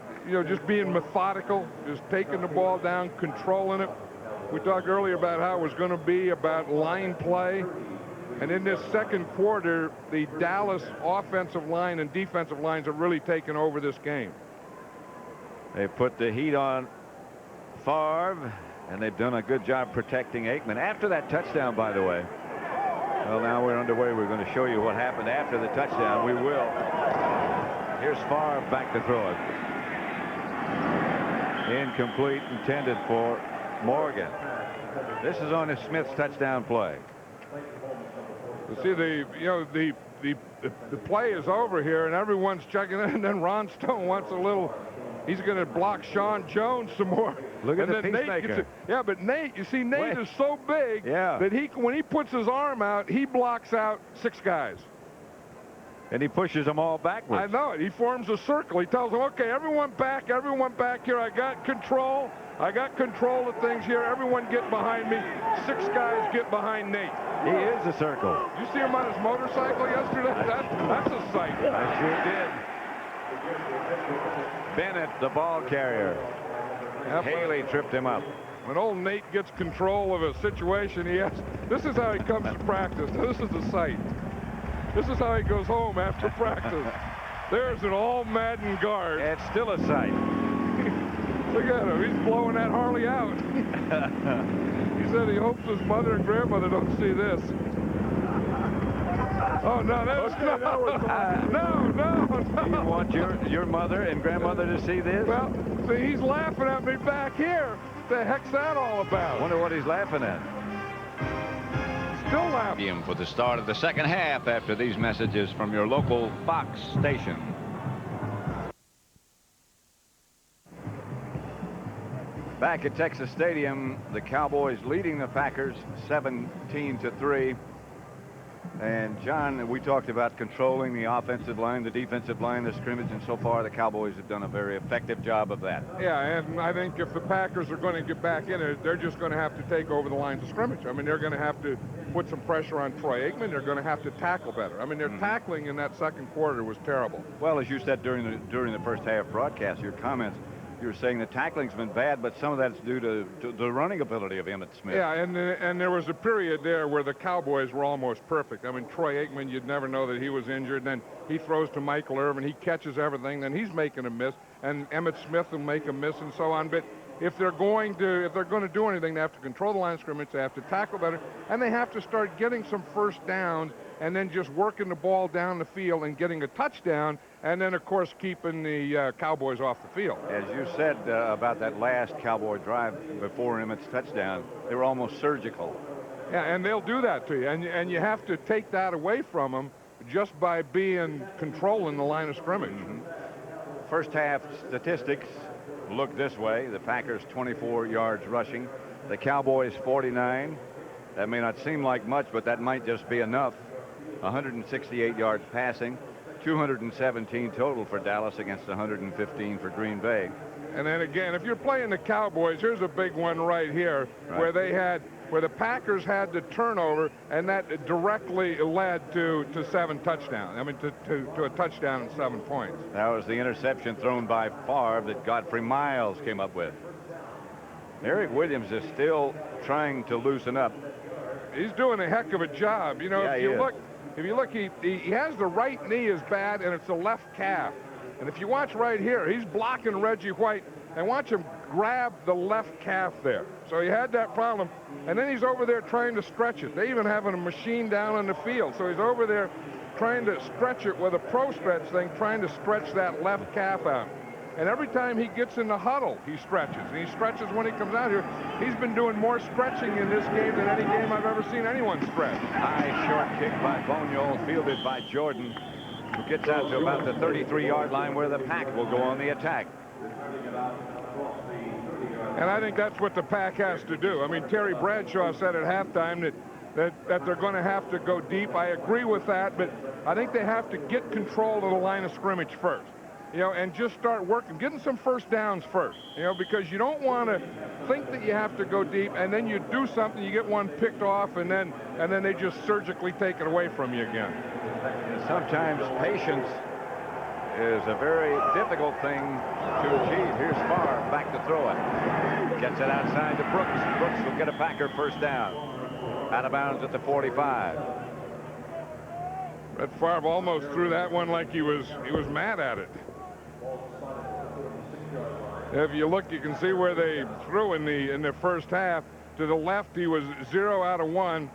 being methodical, just taking the ball down, controlling it. We talked earlier about how it was going to be about line play. And in this second quarter, the Dallas offensive line and defensive lines have really taken over this game. They put the heat on Favre, and they've done a good job protecting Aikman. After that touchdown, by the way. Well, now we're underway. We're going to show you what happened after the touchdown. We will. Here's Favre back to throw it. Incomplete, intended for Morgan. This is on his Smith's touchdown play. You see, the play is over here, and everyone's checking in, and then Ron Stone wants a little. He's going to block Sean Jones some more. Look at and the then peacemaker. Yeah, but Nate, you see, Nate is so big that when he puts his arm out, he blocks out 6 guys. And he pushes them all backwards. I know it. He forms a circle. He tells them, okay, everyone back here. I got control. I got control of things here. Everyone get behind me. 6 guys get behind Nate. He is a circle. You see him on his motorcycle yesterday? That's a sight. I sure did. Bennett, the ball carrier. Haley tripped him up. When old Nate gets control of a situation, this is how he comes to practice. This is a sight. This is how he goes home after practice. There's an all Madden guard. It's still a sight. Look at him. He's blowing that Harley out. He said he hopes his mother and grandmother don't see this. Oh, no, no. You want your mother and grandmother to see this? Well, see, he's laughing at me back here. What the heck's that all about? Wonder what he's laughing at. Still laughing. For the start of the second half after these messages from your local Fox station. Back at Texas Stadium, the Cowboys leading the Packers 17-3. And John, we talked about controlling the offensive line, the defensive line, the scrimmage, and so far the Cowboys have done a very effective job of that. Yeah, and I think if the Packers are going to get back in it, they're just going to have to take over the lines of scrimmage. I mean, they're going to have to put some pressure on Troy Aikman. They're going to have to tackle better. I mean, their tackling in that second quarter was terrible. Well, as you said during the first half broadcast, your comments, you were saying the tackling's been bad, but some of that's due to the running ability of Emmitt Smith. Yeah, and there was a period there where the Cowboys were almost perfect. I mean, Troy Aikman, you'd never know that he was injured. Then he throws to Michael Irvin. He catches everything. Then he's making a miss, and Emmitt Smith will make a miss, and so on. But if they're going to do anything, they have to control the line of scrimmage. They have to tackle better, and they have to start getting some first downs, and then just working the ball down the field and getting a touchdown, and then, of course, keeping the Cowboys off the field. As you said about that last Cowboy drive before Emmitt's touchdown, they were almost surgical. Yeah, and they'll do that to you, and you have to take that away from them just by controlling the line of scrimmage. First half statistics look this way. The Packers 24 yards rushing. The Cowboys 49. That may not seem like much, but that might just be enough. 168 yards passing, 217 total for Dallas against 115 for Green Bay. And then again, if you're playing the Cowboys, here's a big one right here, where the Packers had the turnover, and that directly led to 7 touchdowns. I mean, to a touchdown and 7 points. That was the interception thrown by Favre that Godfrey Miles came up with. Eric Williams is still trying to loosen up. He's doing a heck of a job. You know, Yeah, if you look, he has the right knee is bad, and it's the left calf. And if you watch right here, he's blocking Reggie White, and watch him grabbed the left calf there. So he had that problem. And then he's over there trying to stretch it. They even have a machine down on the field. So he's over there trying to stretch it with a pro stretch thing, trying to stretch that left calf out. And every time he gets in the huddle, he stretches. And he stretches when he comes out here. He's been doing more stretching in this game than any game I've ever seen anyone stretch. High short kick by Boniol, fielded by Jordan, who gets out to about the 33-yard line where the Pack will go on the attack. And I think that's what the Pack has to do. I mean, Terry Bradshaw said at halftime that they're going to have to go deep. I agree with that, but I think they have to get control of the line of scrimmage first. You know, and just start working, getting some first downs first, you know, because you don't want to think that you have to go deep and then you do something, you get one picked off, and then they just surgically take it away from you again. Sometimes patience is a very difficult thing to achieve. Here's Favre back to throw it. Gets it outside to Brooks. Brooks will get a Packer first down. Out of bounds at the 45. That Favre almost threw that one like he was mad at it. If you look, you can see where they threw in the first half. To the left, he was 0 out of 1,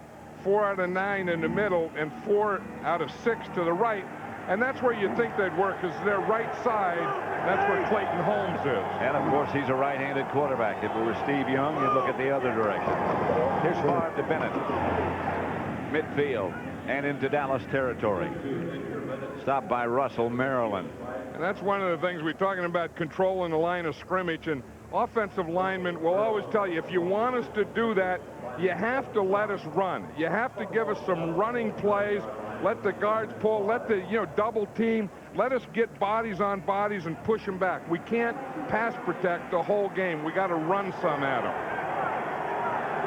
4 out of 9 in the middle, and 4 out of 6 to the right. And that's where you think they'd work, because their right side, that's where Clayton Holmes is. And, of course, he's a right-handed quarterback. If it were Steve Young, you'd look at the other direction. Here's Favre to Bennett. Midfield and into Dallas territory. Stopped by Russell, Maryland. And that's one of the things we're talking about, controlling the line of scrimmage. And offensive linemen will always tell you, if you want us to do that, you have to let us run. You have to give us some running plays. Let the guards pull. Let the double team. Let us get bodies on bodies and push them back. We can't pass protect the whole game. We got to run some at them.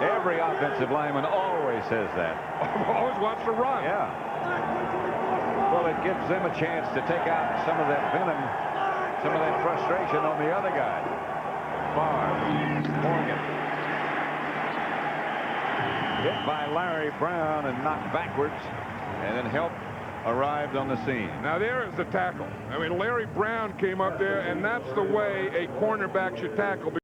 Every offensive lineman always says that. Always wants to run. Yeah. Well, it gives them a chance to take out some of that venom, some of that frustration on the other guy. Favre, Morgan. Hit by Larry Brown and knocked backwards, and then help arrived on the scene. Now there is the tackle. I mean, Larry Brown came up there, and that's the way a cornerback should tackle.